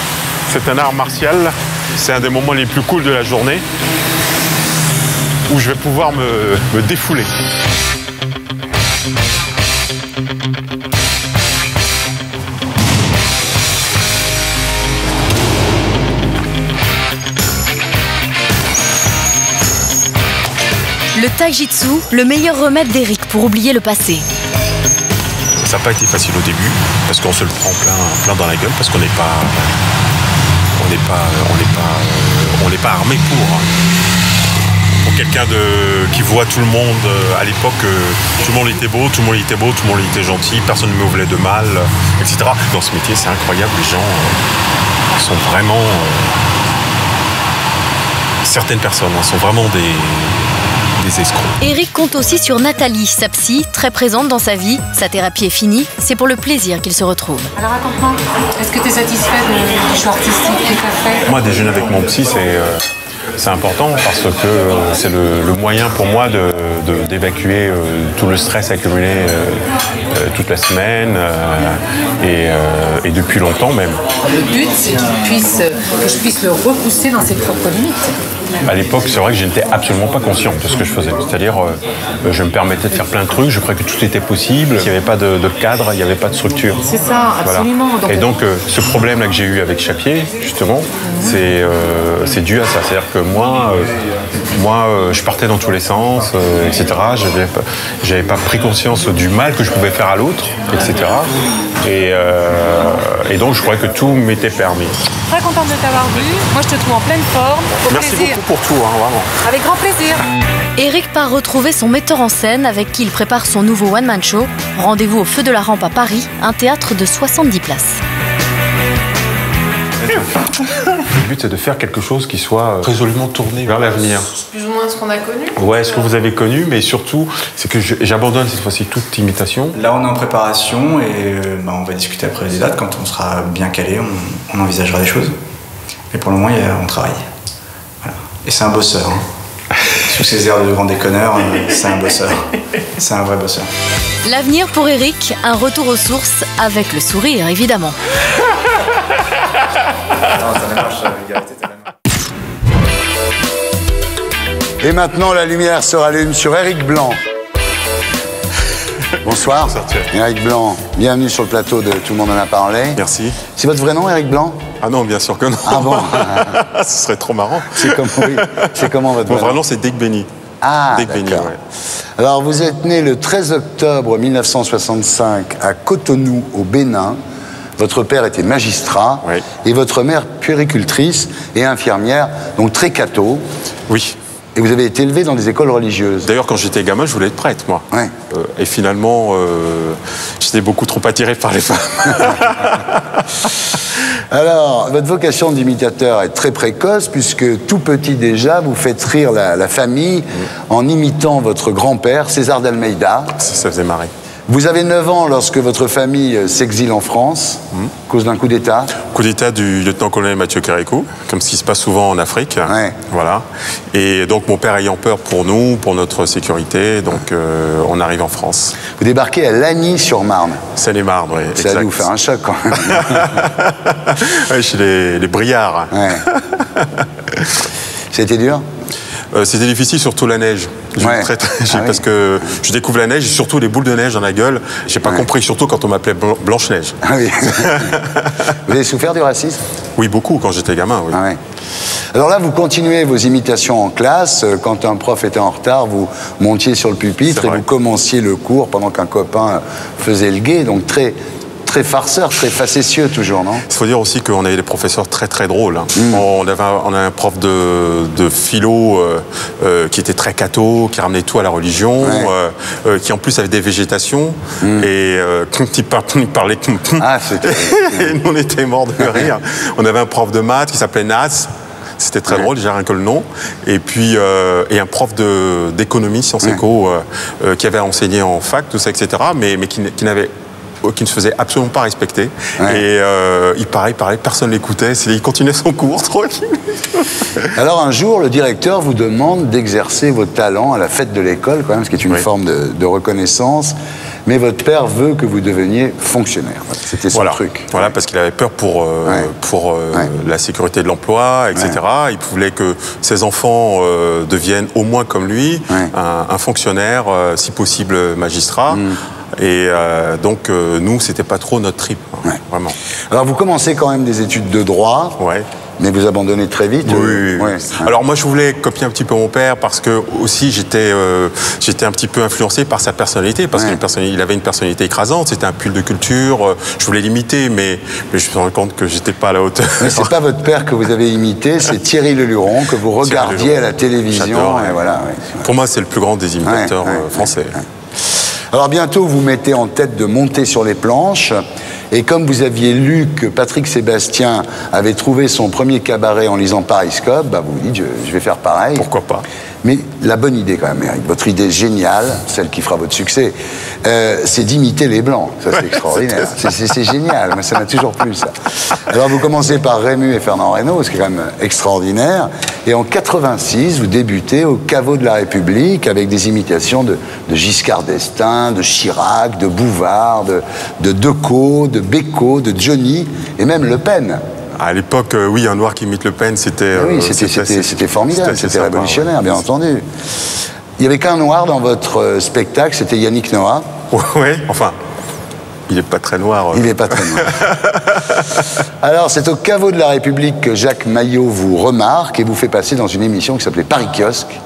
C'est un art martial. C'est un des moments les plus cool de la journée où je vais pouvoir me défouler. Le taijitsu, le meilleur remède d'Eric pour oublier le passé. Ça n'a pas été facile au début, parce qu'on se le prend plein dans la gueule, parce qu'on n'est pas armé pour. Pour quelqu'un qui voit tout le monde, à l'époque, tout le monde était beau, tout le monde était beau, tout le monde était gentil, personne ne me voulait de mal, etc. Dans ce métier, c'est incroyable, les gens sont vraiment... certaines personnes sont vraiment des escrocs. Eric compte aussi sur Nathalie, sa psy, très présente dans sa vie. Sa thérapie est finie, c'est pour le plaisir qu'il se retrouve. Alors raconte-moi, est-ce que tu es satisfait du choix artistique que tu as fait? Moi, déjeuner avec mon psy, c'est important parce que c'est le moyen pour moi d'évacuer tout le stress accumulé toute la semaine et depuis longtemps même. Le but, c'est que je puisse le repousser dans ses propres limites. À l'époque, c'est vrai que je n'étais absolument pas conscient de ce que je faisais. C'est-à-dire, je me permettais de faire plein de trucs, je croyais que tout était possible, il n'y avait pas de cadre, il n'y avait pas de structure. C'est ça, absolument. Voilà. Et donc, ce problème-là que j'ai eu avec Chapier, justement, c'est dû à ça. C'est-à-dire que moi, je partais dans tous les sens, etc. J'avais pas pris conscience du mal que je pouvais faire à l'autre, etc. Et donc, je croyais que tout m'était permis. Très contente de t'avoir vu. Moi, je te trouve en pleine forme. Merci beaucoup pour tout, hein, vraiment. Avec grand plaisir. Eric part retrouver son metteur en scène avec qui il prépare son nouveau one-man show. Rendez-vous au Feu de la Rampe à Paris, un théâtre de 70 places. Le but, c'est de faire quelque chose qui soit résolument tourné vers l'avenir. Plus ou moins ce qu'on a connu. Ouais, ce que vous avez connu, mais surtout, c'est que j'abandonne cette fois-ci toute imitation. Là, on est en préparation et on va discuter après les dates. Quand on sera bien calé, on envisagera des choses. Mais pour le moment, on travaille. Voilà. Et c'est un bosseur. Hein. Sous ces airs de grand déconneur, c'est un bosseur. C'est un vrai bosseur. L'avenir pour Eric, un retour aux sources avec le sourire, évidemment. Et maintenant, la lumière se rallume sur Eric Blanc. Bonsoir. Bonsoir, Eric Blanc, bienvenue sur le plateau de Tout le monde en a parlé. Merci. C'est votre vrai nom, Eric Blanc? Ah non, bien sûr que non. Ah bon? Ce serait trop marrant. C'est comment votre vrai nom? C'est Dick Benny. Ah, Dick Benny, ouais. Alors, vous êtes né le 13 octobre 1965 à Cotonou, au Bénin. Votre père était magistrat et votre mère puéricultrice et infirmière, donc très catho. Oui. Et vous avez été élevé dans des écoles religieuses. D'ailleurs, quand j'étais gamin, je voulais être prêtre, moi. Ouais. Et finalement, j'étais beaucoup trop attiré par les femmes. Alors, votre vocation d'imitateur est très précoce, puisque tout petit déjà, vous faites rire la famille en imitant votre grand-père, César d'Almeida. Ça faisait marrer. Vous avez 9 ans lorsque votre famille s'exile en France, à cause d'un coup d'État. Coup d'État du lieutenant-colonel Mathieu Kérékou, comme ce qui se passe souvent en Afrique. Ouais. Voilà. Et donc mon père ayant peur pour nous, pour notre sécurité, donc on arrive en France. Vous débarquez à Lagny-sur-Marne. Seine-et-Marne, oui. Ça va vous faire un choc quand même. Oui, chez les Briards. Ouais. C'était dur? C'était difficile, surtout la neige. Parce que je découvre la neige et surtout les boules de neige dans la gueule. J'ai pas compris, surtout quand on m'appelait Blanche-Neige. Ah oui. Vous avez souffert du racisme? Oui, beaucoup, quand j'étais gamin, oui. Ah ouais. Alors là, vous continuez vos imitations en classe. Quand un prof était en retard, vous montiez sur le pupitre et vous commenciez le cours pendant qu'un copain faisait le guet. Donc très farceur, très facétieux toujours, non? Il faut dire aussi qu'on avait des professeurs très très drôles. Hein. On a un prof de philo qui était très catho, qui ramenait tout à la religion, qui en plus avait des végétations. Et quand il parlait, et nous on était morts de rire. On avait un prof de maths qui s'appelait Nas. C'était très drôle, déjà rien que le nom. Et puis, et un prof d'économie, sciences éco, qui avait enseigné en fac, tout ça, etc., mais qui ne se faisait absolument pas respecter. Et il parlait, personne ne l'écoutait, il continuait son cours, tranquille. Alors un jour, le directeur vous demande d'exercer vos talents à la fête de l'école, quand même, ce qui est une forme de reconnaissance. Mais votre père veut que vous deveniez fonctionnaire. C'était son truc. Voilà, parce qu'il avait peur pour la sécurité de l'emploi, etc. Il voulait que ses enfants deviennent au moins comme lui, un fonctionnaire, si possible magistrat. Et donc, nous, c'était pas trop notre trip, vraiment. Alors, vous commencez quand même des études de droit. Mais vous abandonnez très vite. Oui. Alors moi je voulais copier un petit peu mon père parce que aussi j'étais un petit peu influencé par sa personnalité, parce qu'il avait une personnalité écrasante, c'était un pull de culture, je voulais l'imiter, mais je me suis rendu compte que j'étais pas à la hauteur. Mais c'est pas votre père que vous avez imité, c'est Thierry Leluron que vous regardiez à la télévision. Et voilà, Pour moi c'est le plus grand des imitateurs français. Alors bientôt vous mettez en tête de monter sur les planches. Et comme vous aviez lu que Patrick Sébastien avait trouvé son premier cabaret en lisant Pariscope, vous vous dites, je vais faire pareil. Pourquoi pas? Mais la bonne idée quand même, Eric, votre idée géniale, celle qui fera votre succès, c'est d'imiter les Blancs. Ça, c'est extraordinaire. C'est génial. Moi, ça m'a toujours plu, ça. Alors, vous commencez par Rému et Fernand Reynaud, ce qui est quand même extraordinaire. Et en 86, vous débutez au Caveau de la République avec des imitations de Giscard d'Estaing, de Chirac, de Bouvard, de Decaux, de Bécaud, de Johnny et même Le Pen. À l'époque, oui, un noir qui imite Le Pen, c'était... oui, c'était formidable, c'était révolutionnaire, bien entendu. Il n'y avait qu'un noir dans votre spectacle, c'était Yannick Noah. Oui, enfin, il n'est pas très noir. Il n'est pas très noir. Alors, c'est au Caveau de la République que Jacques Maillot vous remarque et vous fait passer dans une émission qui s'appelait Paris Kiosque.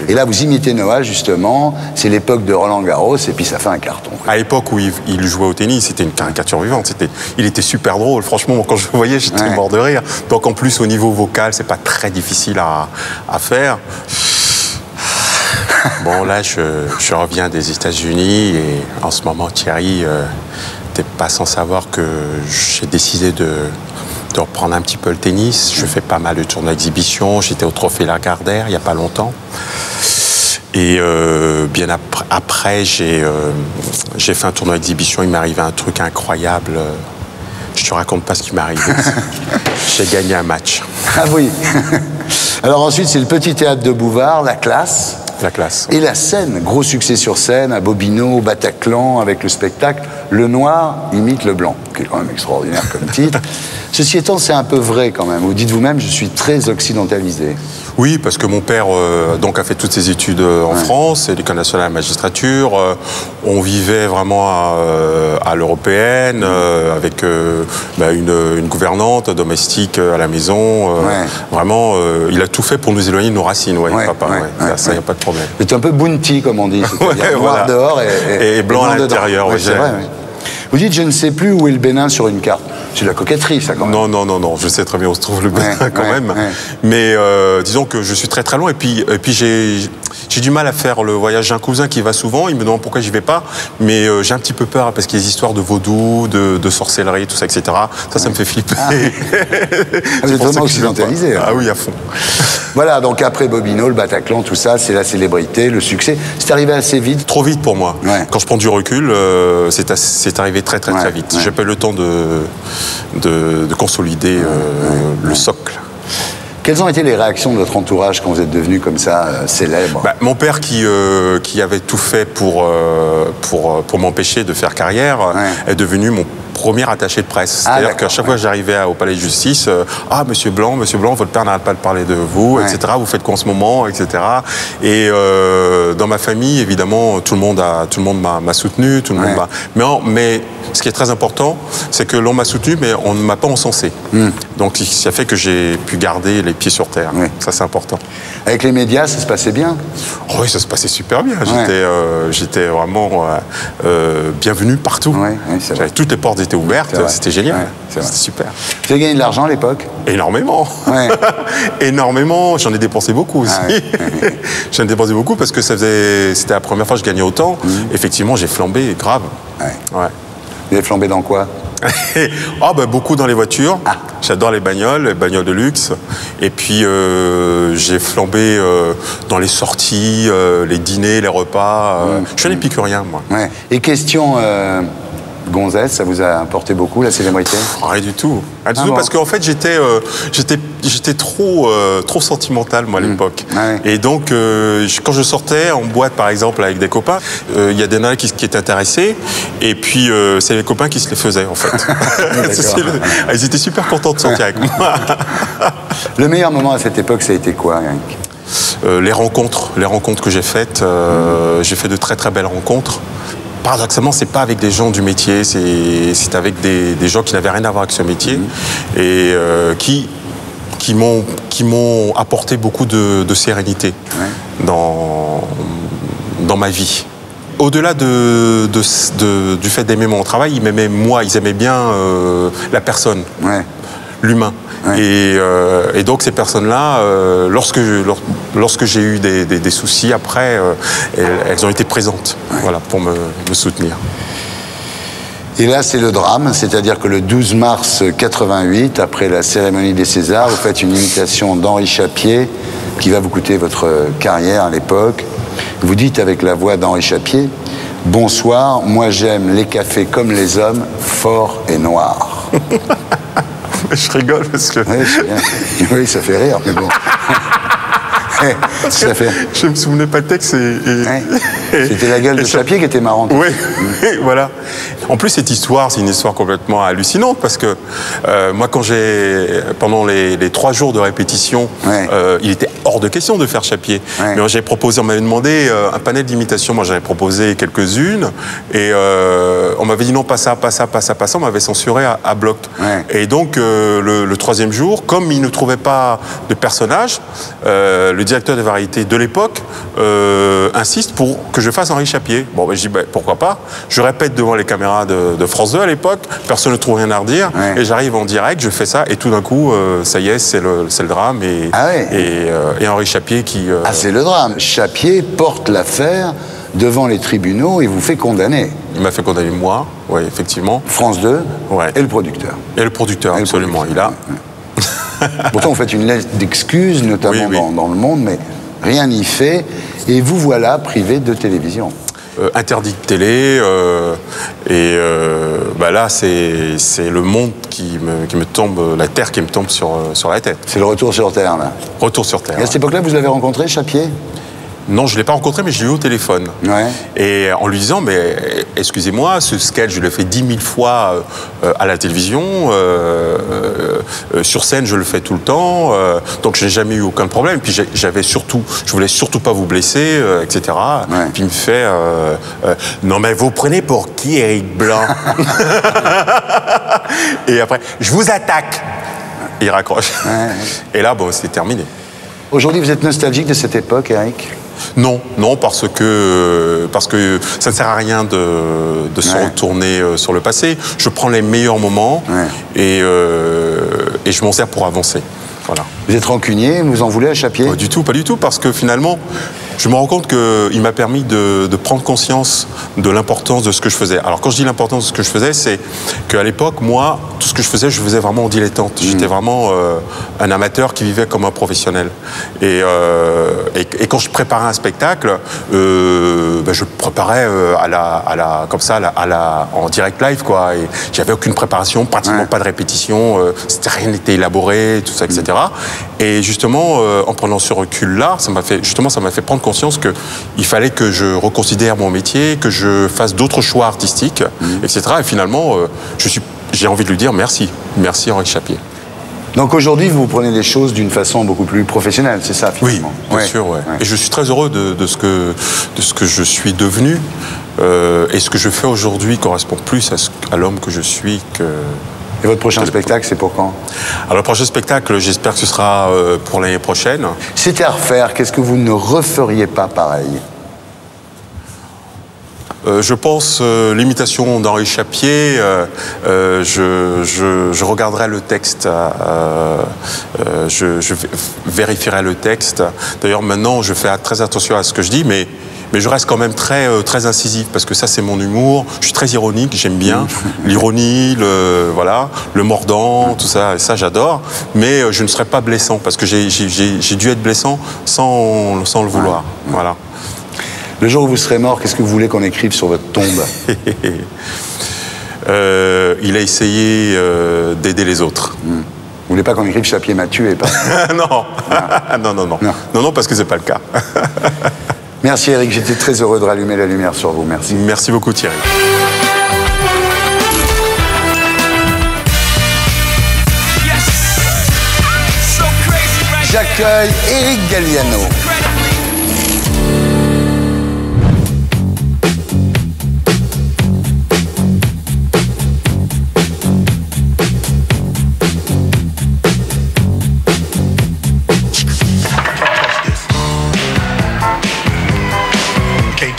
Et là, vous imitez Noah, justement. C'est l'époque de Roland Garros, et puis ça fait un carton. À l'époque où il jouait au tennis, c'était une caricature vivante. Il était super drôle. Franchement, quand je le voyais, j'étais mort de rire. Donc, en plus, au niveau vocal, c'est pas très difficile à faire. Bon, là, je reviens des États-Unis, et en ce moment, Thierry, t'es pas sans savoir que j'ai décidé de reprendre un petit peu le tennis. Je fais pas mal de tournois d'exhibition. J'étais au Trophée Lagardère il n'y a pas longtemps. Et bien après j'ai fait un tournoi d'exhibition. Il m'est arrivé un truc incroyable. Je te raconte pas ce qui m'est arrivé. J'ai gagné un match. Ah oui. Alors ensuite, c'est le Petit Théâtre de Bouvard, La Classe. La Classe. Et la scène, gros succès sur scène, à Bobino, au Bataclan, avec le spectacle Le Noir imite le Blanc, qui est quand même extraordinaire comme titre. Ceci étant, c'est un peu vrai quand même. Vous dites vous-même, je suis très occidentalisé. Oui, parce que mon père donc a fait toutes ses études en France, l'École nationale de la magistrature. On vivait vraiment à l'européenne, avec une gouvernante domestique à la maison. Vraiment, il a tout fait pour nous éloigner de nos racines, papa. Ça, il n'y a pas de problème. C'est un peu bounty, comme on dit. C'est-à-dire noir dehors et blanc à l'intérieur. C'est vrai. Vous dites, je ne sais plus où est le Bénin sur une carte. C'est de la coquetterie, ça, quand même. Non, je sais très bien où se trouve le Bénin, quand même. Mais disons que je suis très très loin. Et puis j'ai du mal à faire le voyage. J'ai un cousin qui va souvent, il me demande pourquoi j'y vais pas. Mais j'ai un petit peu peur, parce qu'il y a des histoires de vaudou, de sorcellerie, tout ça, etc. Ça me fait flipper. Vous êtes vraiment occidentalisé. Ah oui, à fond. Voilà, donc après Bobino, le Bataclan, tout ça, c'est la célébrité, le succès. C'est arrivé assez vite. Trop vite pour moi. Quand je prends du recul, c'est arrivé très vite. J'ai pas eu le temps de consolider le socle. Quelles ont été les réactions de votre entourage quand vous êtes devenu comme ça célèbre? Mon père qui avait tout fait pour m'empêcher de faire carrière est devenu premier attaché de presse. C'est-à-dire qu'à chaque fois que j'arrivais au palais de justice, Monsieur Blanc, votre père n'arrête pas de parler de vous, etc. Vous faites quoi en ce moment, etc. Et dans ma famille, évidemment, tout le monde m'a soutenu, tout le monde m'a. Mais ce qui est très important, c'est que l'on m'a soutenu, mais on ne m'a pas encensé. Donc ça fait que j'ai pu garder les pieds sur terre. Ça, c'est important. Avec les médias, ça se passait bien? Oui, ça se passait super bien. J'étais vraiment bienvenu partout. Toutes les portes étaient ouvertes. C'était génial. C'était super. Tu as gagné de l'argent à l'époque? Énormément. Énormément. J'en ai dépensé beaucoup aussi. J'en ai dépensé beaucoup parce que c'était la première fois que je gagnais autant. Effectivement, j'ai flambé grave. Vous avez flambé dans quoi? Beaucoup dans les voitures. J'adore les bagnoles de luxe. Et puis, j'ai flambé dans les sorties, les dîners, les repas. Je suis un épicurien, moi. Et question gonzesse, ça vous a apporté beaucoup, la célébrité? Rien du tout. Parce qu'en fait, j'étais trop sentimental, moi, à l'époque. Et donc, quand je sortais en boîte, par exemple, avec des copains, il y a des nanas qui étaient intéressés, et puis c'est les copains qui se les faisaient, en fait. Ils étaient super contents de sortir avec moi. Le meilleur moment à cette époque, ça a été quoi, Eric? Les rencontres que j'ai faites. J'ai fait de très, très belles rencontres. Paradoxalement, c'est pas avec des gens du métier, c'est avec des gens qui n'avaient rien à voir avec ce métier et qui m'ont apporté beaucoup de sérénité dans ma vie. Au-delà du fait d'aimer mon travail, ils m'aimaient moi, ils aimaient bien la personne, l'humain. Et donc ces personnes-là, lorsque j'ai eu des soucis après, elles ont été présentes pour me soutenir. Et là, c'est le drame, c'est-à-dire que le 12 mars 88, après la cérémonie des Césars, vous faites une imitation d'Henri Chapier qui va vous coûter votre carrière à l'époque. Vous dites avec la voix d'Henri Chapier: « Bonsoir, moi j'aime les cafés comme les hommes, forts et noirs. » Je rigole parce que... Oui, ça fait rire, mais bon. Je me souvenais pas le texte. C'était la gueule de Chapier qui était marrante. Oui, voilà. En plus, cette histoire, c'est une histoire complètement hallucinante parce que moi, pendant les 3 jours de répétition, il était hors de question de faire Chapier. Mais j'ai proposé, on m'avait demandé un panel d'imitations. Moi, j'avais proposé quelques-unes et on m'avait dit non, pas ça, pas ça, pas ça, pas ça. On m'avait censuré à bloc. Et donc, le 3e jour, comme il ne trouvait pas de personnage, le directeur des variétés de l'époque insiste pour que je fasse Henri Chapier. Bon, je dis pourquoi pas. Je répète devant les caméras de France 2 à l'époque, personne ne trouve rien à redire, et j'arrive en direct, je fais ça, et tout d'un coup, ça y est, c'est le drame, et Henri Chapier qui... c'est le drame. Chapier porte l'affaire devant les tribunaux et vous fait condamner. Il m'a fait condamner moi, oui, effectivement. France 2 et le producteur. Et le producteur, absolument, il a... Pourtant, vous faites une lettre d'excuses, notamment dans Le Monde, mais rien n'y fait. Et vous voilà privé de télévision. Interdit de télé. Là, c'est le monde qui me tombe, la terre qui me tombe sur la tête. C'est le retour sur terre, là. Retour sur terre. Et à cette époque-là, vous l'avez rencontré, Chapier? Non, je ne l'ai pas rencontré, mais je l'ai eu au téléphone. Et en lui disant, mais excusez-moi, ce sketch, je l'ai fait 10 000 fois à la télévision, sur scène, je le fais tout le temps, donc je n'ai jamais eu aucun problème. Puis je voulais surtout pas vous blesser, etc. Puis il me fait, non mais vous prenez pour qui, Éric Blanc? Et après, je vous attaque. Il raccroche. Et là, bon, c'est terminé. Aujourd'hui, vous êtes nostalgique de cette époque, Eric? Non, parce que ça ne sert à rien de se retourner sur le passé. Je prends les meilleurs moments et je m'en sers pour avancer. Voilà. Vous êtes rancunier, vous en voulez à Chapier? Pas du tout, parce que finalement, je me rends compte qu'il m'a permis de prendre conscience de l'importance de ce que je faisais. Alors quand je dis l'importance de ce que je faisais, c'est qu'à l'époque, moi, tout ce que je faisais vraiment en dilettante. J'étais vraiment un amateur qui vivait comme un professionnel. Et quand je préparais un spectacle, je préparais en direct live, quoi. Et j'avais aucune préparation, pratiquement pas de répétition, rien n'était élaboré, tout ça, etc. Et justement, en prenant ce recul-là, ça m'a fait prendre conscience qu'il fallait que je reconsidère mon métier, que je je fasse d'autres choix artistiques, etc. Et finalement, j'ai envie de lui dire merci. Merci Henri Chapier. Donc aujourd'hui, vous prenez les choses d'une façon beaucoup plus professionnelle, c'est ça finalement? Oui, bien sûr, ouais. Et je suis très heureux de ce que je suis devenu. Et ce que je fais aujourd'hui correspond plus à l'homme que je suis que... Et votre prochain spectacle, c'est pour quand? Alors le prochain spectacle, j'espère que ce sera pour l'année prochaine. Si c'était à refaire, qu'est-ce que vous ne referiez pas pareil? Je pense l'imitation d'Henri Chapier, je regarderai le texte, je vérifierai le texte. D'ailleurs maintenant je fais très attention à ce que je dis, mais je reste quand même très incisif, parce que ça c'est mon humour. Je suis très ironique, j'aime bien l'ironie, le mordant, tout ça, et ça j'adore. Mais je ne serai pas blessant, parce que j'ai dû être blessant sans le vouloir. Voilà. Le jour où vous serez mort, qu'est-ce que vous voulez qu'on écrive sur votre tombe? Il a essayé d'aider les autres. Vous voulez pas qu'on écrive Chapier m'a tué, pas? Non. Non, parce que c'est pas le cas. Merci Éric, j'étais très heureux de rallumer la lumière sur vous. Merci. Merci beaucoup Thierry. J'accueille Éric Galliano.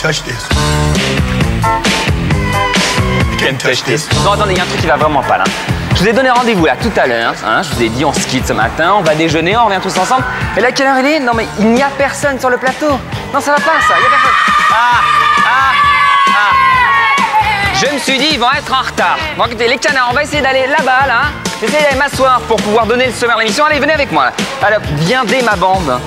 Touch this. You can't touch this. Non, attendez, il y a un truc qui va vraiment pas là. Je vous ai donné rendez-vous là tout à l'heure. Hein, je vous ai dit on se quitte ce matin, on va déjeuner, on revient tous ensemble. Et là, quelle heure il est? Non, mais il n'y a personne sur le plateau. Non, ça va pas ça, il n'y a personne. Je me suis dit, ils vont être en retard. Bon, écoutez, les canards, on va essayer d'aller là-bas, là. J'essaie d'aller m'asseoir pour pouvoir donner le sommaire de l'émission. Allez, venez avec moi. Là. Alors, viendez ma bande.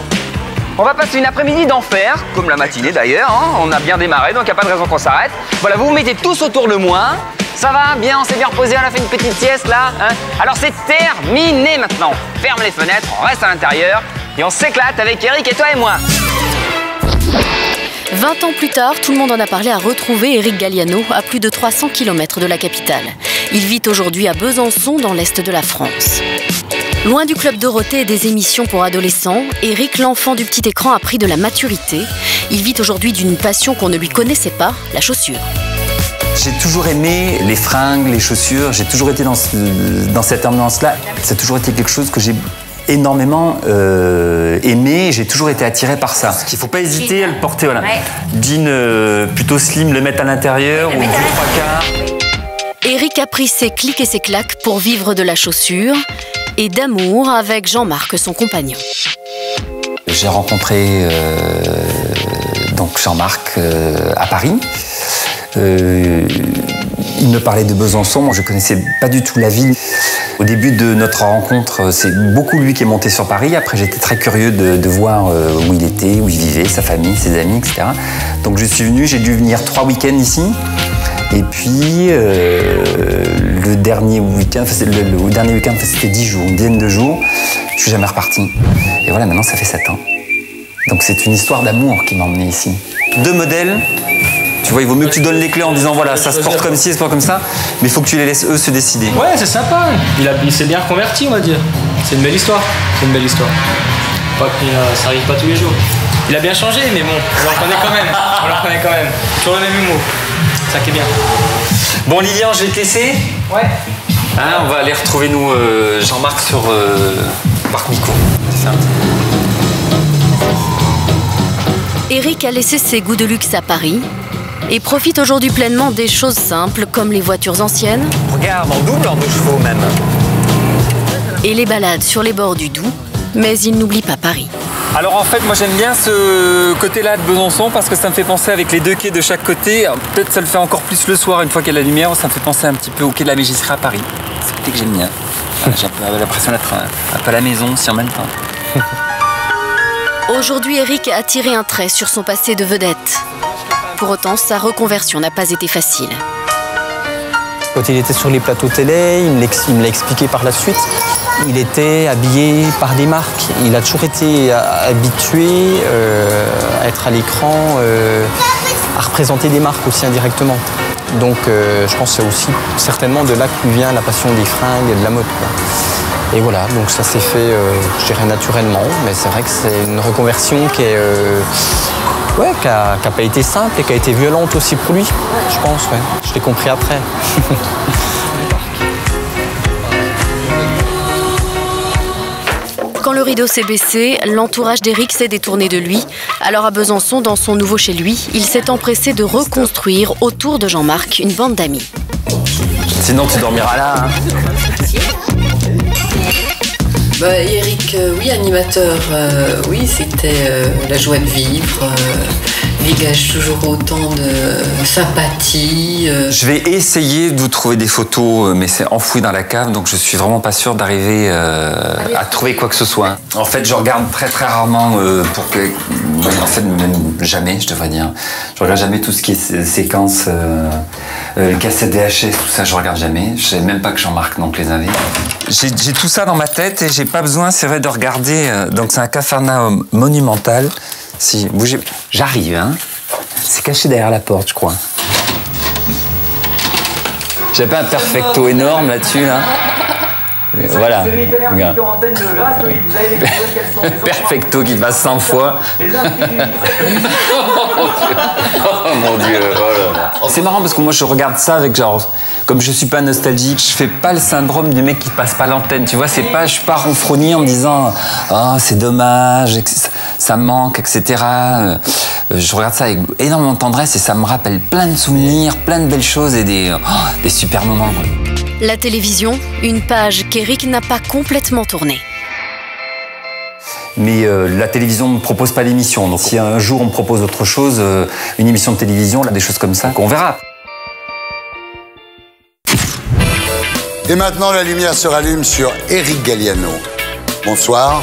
On va passer une après-midi d'enfer, comme la matinée d'ailleurs, hein. On a bien démarré, donc il n'y a pas de raison qu'on s'arrête. Voilà, vous vous mettez tous autour de moi. Ça va, bien, on s'est bien reposé, on a fait une petite sieste là. Hein. Alors c'est terminé maintenant. On ferme les fenêtres, on reste à l'intérieur et on s'éclate avec Éric et toi et moi. 20 ans plus tard, tout le monde en a parlé à retrouver Éric Galliano à plus de 300 km de la capitale. Il vit aujourd'hui à Besançon, dans l'est de la France. Loin du Club Dorothée et des émissions pour adolescents, Éric, l'enfant du petit écran, a pris de la maturité. Il vit aujourd'hui d'une passion qu'on ne lui connaissait pas, la chaussure. J'ai toujours aimé les fringues, les chaussures, j'ai toujours été dans cette ambiance-là. Ça a toujours été quelque chose que j'ai énormément aimé, j'ai toujours été attiré par ça. Il ne faut pas hésiter à le porter, voilà. Ouais. Jean plutôt slim, le mettre à l'intérieur, ou du 3/4. Éric a pris ses clics et ses claques pour vivre de la chaussure et d'amour avec Jean-Marc, son compagnon. J'ai rencontré donc Jean-Marc à Paris. Il me parlait de Besançon, moi je connaissais pas du tout la ville. Au début de notre rencontre, c'est beaucoup lui qui est monté sur Paris. Après j'étais très curieux de voir où il était, où il vivait, sa famille, ses amis, etc. Donc je suis venu, j'ai dû venir 3 week-ends ici. Et puis le dernier week-end, c'était 10 jours, une dizaine de jours. Je suis jamais reparti. Et voilà, maintenant ça fait 7 ans. Donc c'est une histoire d'amour qui m'a emmené ici. 2 modèles. Tu vois, il vaut mieux que tu donnes les clés en disant voilà, ça se porte comme ci, ça se porte comme ça, mais il faut que tu les laisses eux se décider. Ouais, c'est sympa. Il s'est bien reconverti, on va dire. C'est une belle histoire. C'est une belle histoire. Ça arrive pas tous les jours. Il a bien changé, mais bon, on le reconnaît quand même. On le reconnaît quand même. Toujours le même humour. Ça qui est bien. Bon, Lilian, je vais te laisser. Ouais. Hein, on va aller retrouver nous Jean-Marc sur Parc Nico. C'est ça. Éric a laissé ses goûts de luxe à Paris et profite aujourd'hui pleinement des choses simples comme les voitures anciennes. Regarde, en double, en 2 chevaux même. Et les balades sur les bords du Doubs, mais il n'oublie pas Paris. Alors en fait, moi j'aime bien ce côté-là de Besançon parce que ça me fait penser avec les 2 quais de chaque côté. Peut-être ça le fait encore plus le soir, une fois qu'il y a la lumière, ça me fait penser un petit peu au quai de la Mégisserie à Paris. C'est le côté que j'aime bien. J'ai un peu l'impression d'être un peu à la maison, si en même temps. Aujourd'hui, Éric a tiré un trait sur son passé de vedette. Pour autant, sa reconversion n'a pas été facile. Quand il était sur les plateaux télé, il me l'a expliqué par la suite, il était habillé par des marques. Il a toujours été habitué à être à l'écran à représenter des marques aussi indirectement. Donc je pense que c'est aussi certainement de là que vient la passion des fringues et de la mode, quoi. Et voilà, donc ça s'est fait, je dirais, naturellement, mais c'est vrai que c'est une reconversion qui est, qui a pas été simple et qui a été violente aussi pour lui, je pense, ouais. Je l'ai compris après. Quand le rideau s'est baissé, l'entourage d'Éric s'est détourné de lui. Alors à Besançon, dans son nouveau chez lui, il s'est empressé de reconstruire autour de Jean-Marc une bande d'amis. Sinon tu dormiras là, hein. Bah, Éric, oui, animateur, oui, c'était la joie de vivre, dégage toujours autant de sympathie. Je vais essayer de vous trouver des photos, mais c'est enfoui dans la cave, donc je suis vraiment pas sûr d'arriver à trouver quoi que ce soit. En fait, je regarde très très rarement pour que... En fait, même jamais, je devrais dire. Je regarde jamais tout ce qui est séquences, cassettes VHS, tout ça, je regarde jamais. Je savais même pas que Jean-Marc donc les avait. J'ai tout ça dans ma tête et j'ai pas besoin, c'est vrai, de regarder. Donc c'est un Capharnaüm monumental. Si, bougez, j'arrive, hein. C'est caché derrière la porte, je crois. J'avais pas un perfecto énorme là-dessus, là. Voilà. Regarde. Perfecto qui passe 100 fois. Oh mon Dieu. Oh là. C'est marrant parce que moi je regarde ça avec genre, comme je suis pas nostalgique, je fais pas le syndrome du mec qui passe pas l'antenne. Tu vois, c'est pas, je suis pas ronfronnier en me disant oh c'est dommage, ça me manque, etc. Je regarde ça avec énormément de tendresse et ça me rappelle plein de souvenirs, plein de belles choses et des super moments. La télévision, une page qu'Éric n'a pas complètement tournée. Mais la télévision ne me propose pas d'émission. Donc si un jour on me propose autre chose, une émission de télévision, là, des choses comme ça, on verra. Et maintenant, la lumière se rallume sur Éric Galliano. Bonsoir.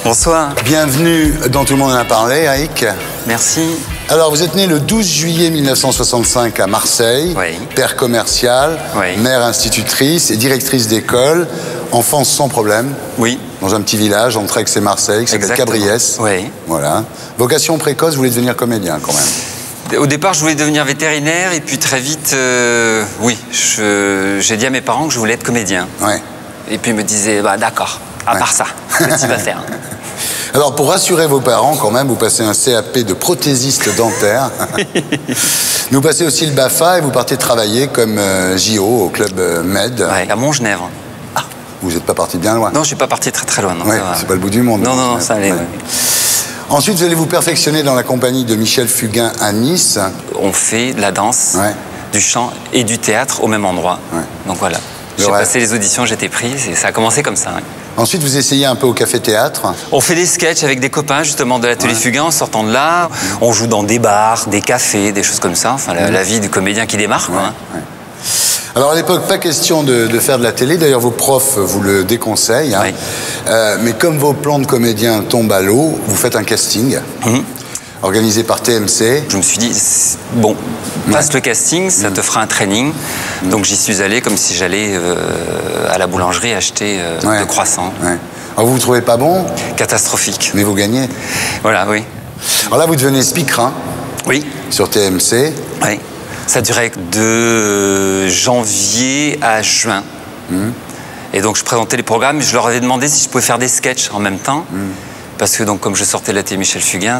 Bonsoir. Bienvenue dans Tout le monde en a parlé, Éric. Merci. Alors, vous êtes né le 12 juillet 1965 à Marseille, père commercial, mère institutrice et directrice d'école, enfance sans problème. Oui. Dans un petit village entre Aix et Marseille qui s'appelle Cabriès. Oui. Voilà. Vocation précoce, vous voulez devenir comédien quand même. Au départ, je voulais devenir vétérinaire et puis très vite, oui, j'ai dit à mes parents que je voulais être comédien. Ouais. Et puis ils me disaient, bah d'accord, à part ça, qu'est-ce que tu vas faire? Alors, pour rassurer vos parents, quand même, vous passez un CAP de prothésiste dentaire. Vous passez aussi le BAFA et vous partez travailler comme JO au club Med. Ouais, à Montgenèvre. Ah, vous n'êtes pas parti bien loin. Non, je suis pas parti très très loin. Ouais, c'est pas le bout du monde. Non, non, ça allait. Ouais. Ensuite, vous allez vous perfectionner dans la compagnie de Michel Fugain à Nice. On fait de la danse, du chant et du théâtre au même endroit. Ouais. Donc voilà. J'ai passé les auditions, j'étais pris, et ça a commencé comme ça. Ouais. Ensuite, vous essayez un peu au café-théâtre. On fait des sketchs avec des copains, justement, de l'atelier Fugain. En sortant de là, on joue dans des bars, des cafés, des choses comme ça. Enfin, la vie du comédien qui démarre, quoi. Hein. Alors, à l'époque, pas question de faire de la télé. D'ailleurs, vos profs vous le déconseillent. Hein. Mais comme vos plans de comédien tombent à l'eau, vous faites un casting. Organisé par TMC. Je me suis dit, bon, passe le casting, ça te fera un training. Donc j'y suis allé comme si j'allais à la boulangerie acheter de croissants. Alors vous ne trouvez pas bon? Catastrophique. Mais vous gagnez? Voilà, oui. Alors là, vous devenez speaker, hein? Oui. Sur TMC. Oui. Ça durait de janvier à juin. Et donc je présentais les programmes, je leur avais demandé si je pouvais faire des sketchs en même temps. Parce que donc, comme je sortais de la télé Michel Fugain,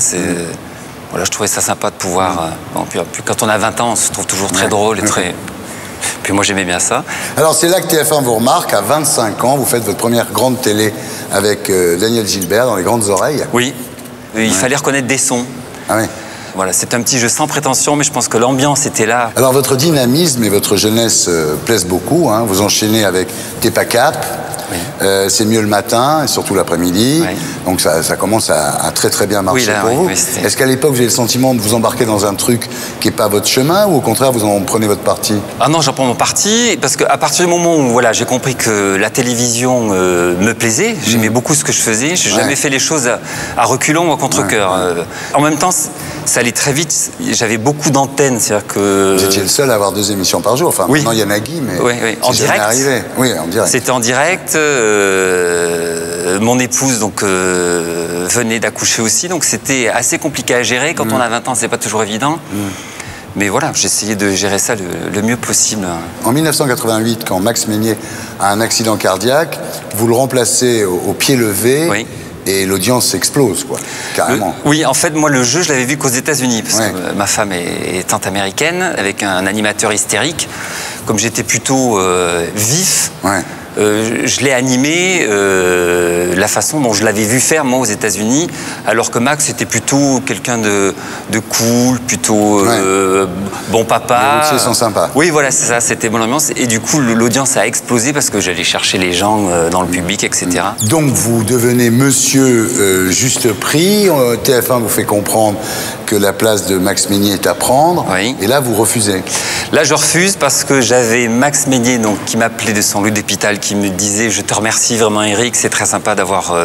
voilà, je trouvais ça sympa de pouvoir... Bon, puis quand on a 20 ans, on se trouve toujours très drôle et très... Puis moi, j'aimais bien ça. Alors, c'est là que TF1 vous remarque. À 25 ans, vous faites votre première grande télé avec Daniel Gilbert dans Les Grandes Oreilles. Oui. Il fallait reconnaître des sons. Ah oui. Voilà, c'est un petit jeu sans prétention, mais je pense que l'ambiance était là. Alors, votre dynamisme et votre jeunesse plaisent beaucoup. Hein. Vous enchaînez avec T'es pas cap. C'est mieux le matin et surtout l'après-midi. Donc ça commence à très très bien marcher pour vous. Est-ce qu'à l'époque, vous avez le sentiment de vous embarquer dans un truc qui n'est pas votre chemin ou au contraire, vous en prenez votre parti? Ah non, j'en prends mon parti parce qu'à partir du moment où voilà, j'ai compris que la télévision me plaisait, j'aimais beaucoup ce que je faisais, je n'ai jamais fait les choses à reculons ou à contre-cœur. En même temps, ça allait très vite, j'avais beaucoup d'antennes. Que... Vous étiez le seul à avoir 2 émissions par jour. Enfin, maintenant, il y en a Guy, mais en direct. Arrivé. Oui, en direct. C'était en direct. Mon épouse donc venait d'accoucher aussi, donc c'était assez compliqué à gérer. Quand on a 20 ans, c'est pas toujours évident. Mais voilà, j'essayais de gérer ça le mieux possible. En 1988, quand Max Meignier a un accident cardiaque, vous le remplacez au pied levé. Oui. Et l'audience explose, quoi, carrément. Oui, en fait, moi, le jeu, je l'avais vu qu'aux États-Unis, parce que ma femme est américaine, avec un animateur hystérique. Comme j'étais plutôt vif, je l'ai animé la façon dont je l'avais vu faire, moi, aux États-Unis, alors que Max était plutôt quelqu'un de cool, plutôt bon papa. Les routiers sont sympas. Oui, voilà, c'est ça, c'était bonne ambiance. Et du coup, l'audience a explosé parce que j'allais chercher les gens dans le public, etc. Donc, vous devenez monsieur Juste Prix. TF1 vous fait comprendre que la place de Max Meignier est à prendre. Et là, vous refusez. Là, je refuse parce que j'avais Max Meignier, donc, qui m'appelait de son lit d'hôpital, qui me disait « Je te remercie vraiment, Eric, c'est très sympa d'avoir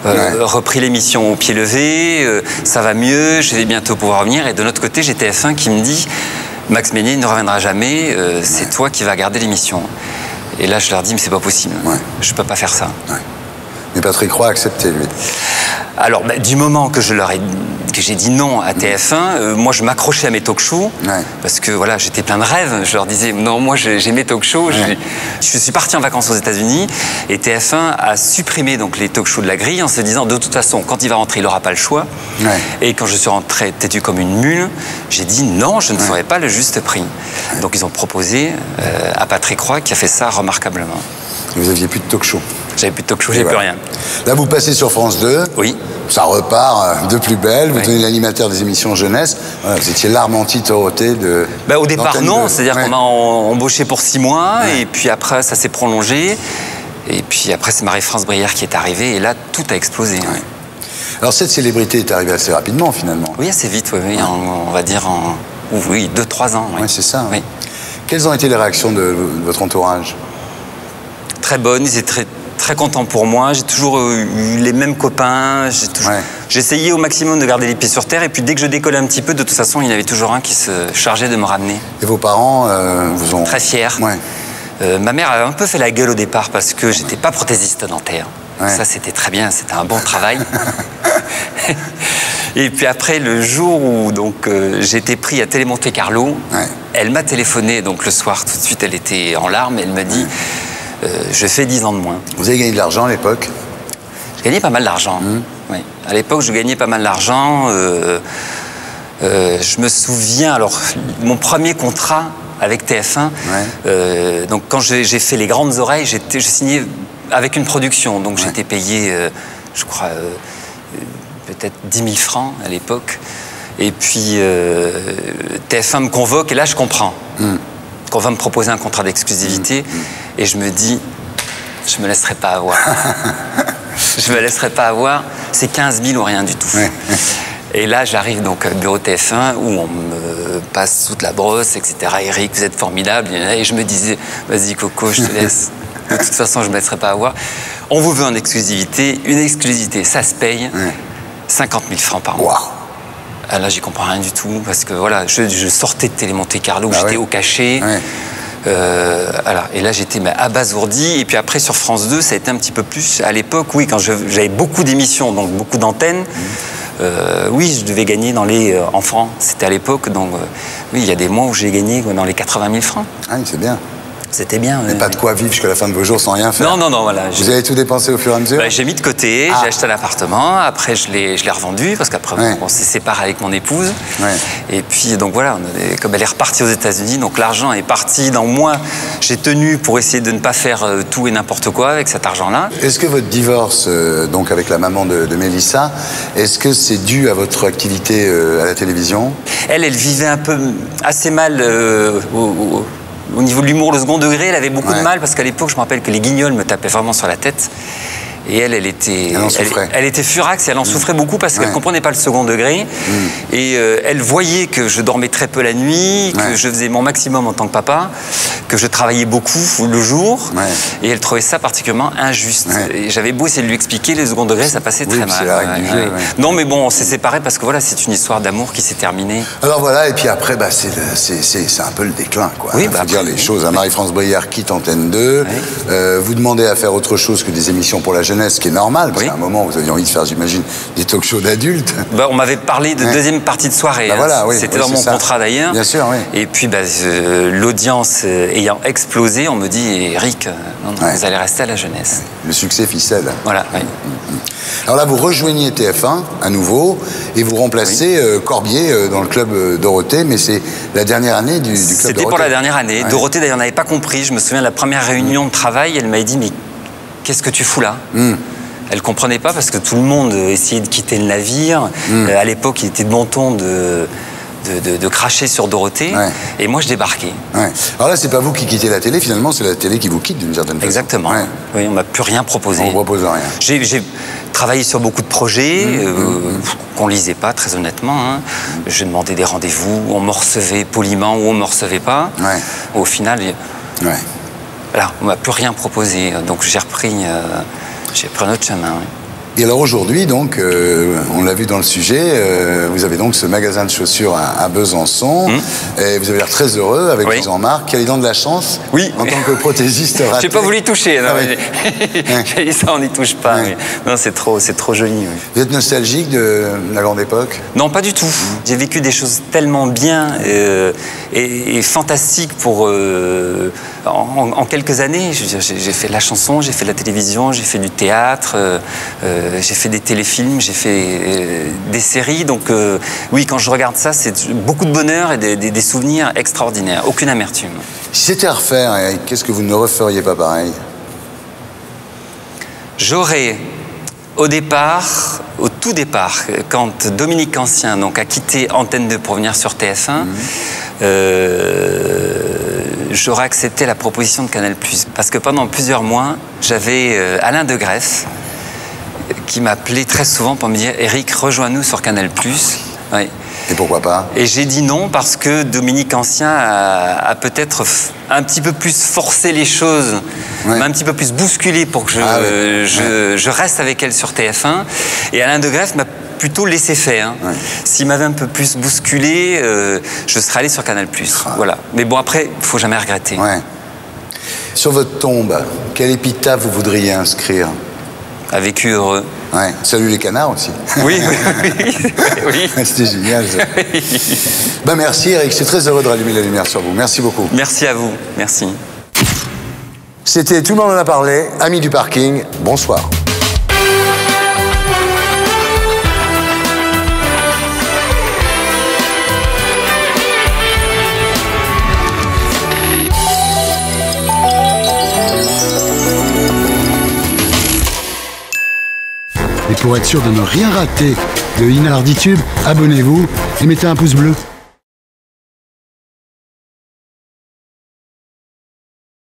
repris l'émission au pied levé, ça va mieux, je vais bientôt pouvoir revenir. » Et de l'autre côté, j'ai TF1 qui me dit « Max Meignier ne reviendra jamais, c'est toi qui vas garder l'émission. » Et là, je leur dis « Mais c'est pas possible, je peux pas faire ça. » Mais Patrick Roy a accepté, lui. Alors, du moment que j'ai dit non à TF1, moi je m'accrochais à mes talk-shows parce que voilà, j'étais plein de rêves. Je leur disais non, moi j'ai mes talk-shows. Je suis parti en vacances aux États-Unis et TF1 a supprimé donc les talk-shows de la grille en se disant de toute façon, quand il va rentrer, il n'aura pas le choix. Et quand je suis rentré têtu comme une mule, j'ai dit non, je ne ferai pas le Juste Prix. Donc ils ont proposé à Patrick Roy qui a fait ça remarquablement. Vous aviez plus de talk-show. J'avais plus de talk-show, j'avais plus rien. Là, vous passez sur France 2. Oui. Ça repart de plus belle. Vous devenez l'animateur des émissions jeunesse. Voilà, vous étiez l'arme anti-Toroté de. Au départ, non. C'est-à-dire qu'on m'a embauché pour 6 mois. Et puis après, ça s'est prolongé. Et puis après, c'est Marie-France Brière qui est arrivée. Et là, tout a explosé. Alors, cette célébrité est arrivée assez rapidement, finalement. Oui, assez vite. Oui. On va dire en 2-3 ans. Oui, c'est ça. Oui. Quelles ont été les réactions de votre entourage? Très bonnes. Ils étaient très contents pour moi. J'ai toujours eu les mêmes copains. J'essayais au maximum de garder les pieds sur terre. Et puis dès que je décollais un petit peu, de toute façon, il y en avait toujours un qui se chargeait de me ramener. Et vos parents vous ont... Très fiers. Ma mère a un peu fait la gueule au départ parce que j'étais pas prothésiste dentaire. Ça, c'était très bien. C'était un bon travail. Et puis après, le jour où j'ai été pris à Télé Monte Carlo, elle m'a téléphoné. Donc le soir, tout de suite, elle était en larmes. Elle m'a dit... je fais 10 ans de moins. Vous avez gagné de l'argent à l'époque? Je gagnais pas mal d'argent. Oui. À l'époque, je gagnais pas mal d'argent. Je me souviens, alors, mon premier contrat avec TF1, donc quand j'ai fait Les Grandes Oreilles, je signais avec une production. Donc j'étais payé, je crois, peut-être 10 000 francs à l'époque. Et puis TF1 me convoque et là, je comprends. Qu'on va me proposer un contrat d'exclusivité et je me dis, je me laisserai pas avoir. Je me laisserai pas avoir, c'est 15 000 ou rien du tout. Et là, j'arrive donc au bureau TF1 où on me passe toute la brosse, etc. Eric, vous êtes formidable. Et je me disais, vas-y Coco, je te laisse. De toute façon, je me laisserai pas avoir. On vous veut en exclusivité. Une exclusivité, ça se paye 50 000 francs par mois. Ah, là, j'y comprends rien du tout, parce que voilà, je sortais de Télé Monte Carlo, où j'étais au cachet. Voilà. Et là, j'étais abasourdi. Et puis après, sur France 2, ça a été un petit peu plus... À l'époque, oui, quand j'avais beaucoup d'émissions, donc beaucoup d'antennes, oui, je devais gagner dans les... en francs, c'était à l'époque, donc oui, il y a des mois où j'ai gagné dans les 80 000 francs. Ah oui, c'est bien. C'était bien. Mais pas de quoi vivre jusqu'à la fin de vos jours sans rien faire. Non, voilà. Vous avez tout dépensé au fur et à mesure? J'ai mis de côté, j'ai acheté un appartement, après je l'ai revendu, parce qu'après on s'est séparés avec mon épouse. Et puis donc voilà, comme elle est repartie aux États-Unis, donc l'argent est parti dans moi. J'ai tenu pour essayer de ne pas faire tout et n'importe quoi avec cet argent-là. Est-ce que votre divorce, donc avec la maman de Mélissa, est-ce que c'est dû à votre activité à la télévision? Elle vivait un peu assez mal au niveau de l'humour, le second degré, elle avait beaucoup de mal parce qu'à l'époque, je me rappelle que les guignols me tapaient vraiment sur la tête. Et elle était furax et elle en souffrait beaucoup parce qu'elle ne comprenait pas le second degré. Et elle voyait que je dormais très peu la nuit, que je faisais mon maximum en tant que papa, que je travaillais beaucoup le jour. Et elle trouvait ça particulièrement injuste. Et j'avais beau essayer de lui expliquer, le second degré, ça passait très mal. La règle du jeu, non, mais bon, on s'est séparés parce que voilà, c'est une histoire d'amour qui s'est terminée. Alors voilà, et puis après, c'est un peu le déclin, quoi. Oui, faut dire les choses. Marie-France Brière quitte Antenne 2. Vous demandez à faire autre chose que des émissions pour la jeunesse. jeunesse, ce qui est normal, parce qu'à un moment, vous aviez envie de faire, j'imagine, des talk shows d'adultes. Bah, on m'avait parlé de deuxième partie de soirée. Bah, voilà, oui, c'était dans mon contrat d'ailleurs. Bien sûr, oui. Et puis, l'audience ayant explosé, on me dit, Eric, non, vous allez rester à la jeunesse. Le succès ficelle. Voilà, oui. Alors là, vous rejoignez TF1 à nouveau et vous remplacez Corbier dans le club Dorothée, mais c'est la dernière année du club Dorothée. C'était pour la dernière année. Ouais. Dorothée, d'ailleurs, n'avait pas compris. Je me souviens de la première réunion de travail, elle m'avait dit, mais qu'est-ce que tu fous là ? Elle ne comprenait pas parce que tout le monde essayait de quitter le navire. À l'époque, il était de bon ton de cracher sur Dorothée. Ouais. Et moi, je débarquais. Ouais. Alors là, c'est pas vous qui quittez la télé, finalement, c'est la télé qui vous quitte d'une certaine façon. Exactement. Ouais. Oui, on m'a plus rien proposé. On ne propose rien. J'ai travaillé sur beaucoup de projets qu'on lisait pas, très honnêtement. Hein. Je demandais des rendez-vous, on me recevait poliment ou on me recevait pas. Ouais. Au final, voilà, on m'a plus rien proposé. Donc j'ai repris un autre chemin. Oui. Et alors aujourd'hui, donc, on l'a vu dans le sujet, vous avez donc ce magasin de chaussures à Besançon, et vous avez l'air très heureux avec Jean-Marc, qui a eu dans de la chance en tant que prothésiste raté. J'ai pas voulu y toucher, j'ai dit ça, on n'y touche pas. Oui. Non, c'est trop joli. Oui. Vous êtes nostalgique de la grande époque? Non, pas du tout. J'ai vécu des choses tellement bien et fantastiques pour... en quelques années, j'ai fait de la chanson, j'ai fait de la télévision, j'ai fait du théâtre, j'ai fait des téléfilms, j'ai fait des séries. Donc oui, quand je regarde ça, c'est beaucoup de bonheur et des souvenirs extraordinaires. Aucune amertume. Si c'était à refaire, qu'est-ce que vous ne referiez pas pareil? J'aurais, au tout départ, quand Dominique Ancien a quitté Antenne 2 pour venir sur TF1, j'aurais accepté la proposition de Canal+. Parce que pendant plusieurs mois, j'avais Alain De Greff qui m'appelait très souvent pour me dire « Eric, rejoins-nous sur Canal+. » Oui. Et pourquoi pas? Et j'ai dit non parce que Dominique Ancien a peut-être un petit peu plus forcé les choses, m'a un petit peu plus bousculé pour que je reste avec elle sur TF1. Et Alain De Greff m'a plutôt laissé faire. S'il m'avait un peu plus bousculé, je serais allé sur Canal+. Voilà. Mais bon, après, il ne faut jamais regretter. Sur votre tombe, quelle épitaphe vous voudriez inscrire? A vécu heureux. Ouais. Salut les canards aussi. Oui. C'était génial. Ben merci Eric, c'est très heureux de rallumer la lumière sur vous. Merci beaucoup. Merci à vous. Merci. C'était Tout le monde en a parlé. Amis du parking, bonsoir. Et pour être sûr de ne rien rater de Inarditube, abonnez-vous et mettez un pouce bleu.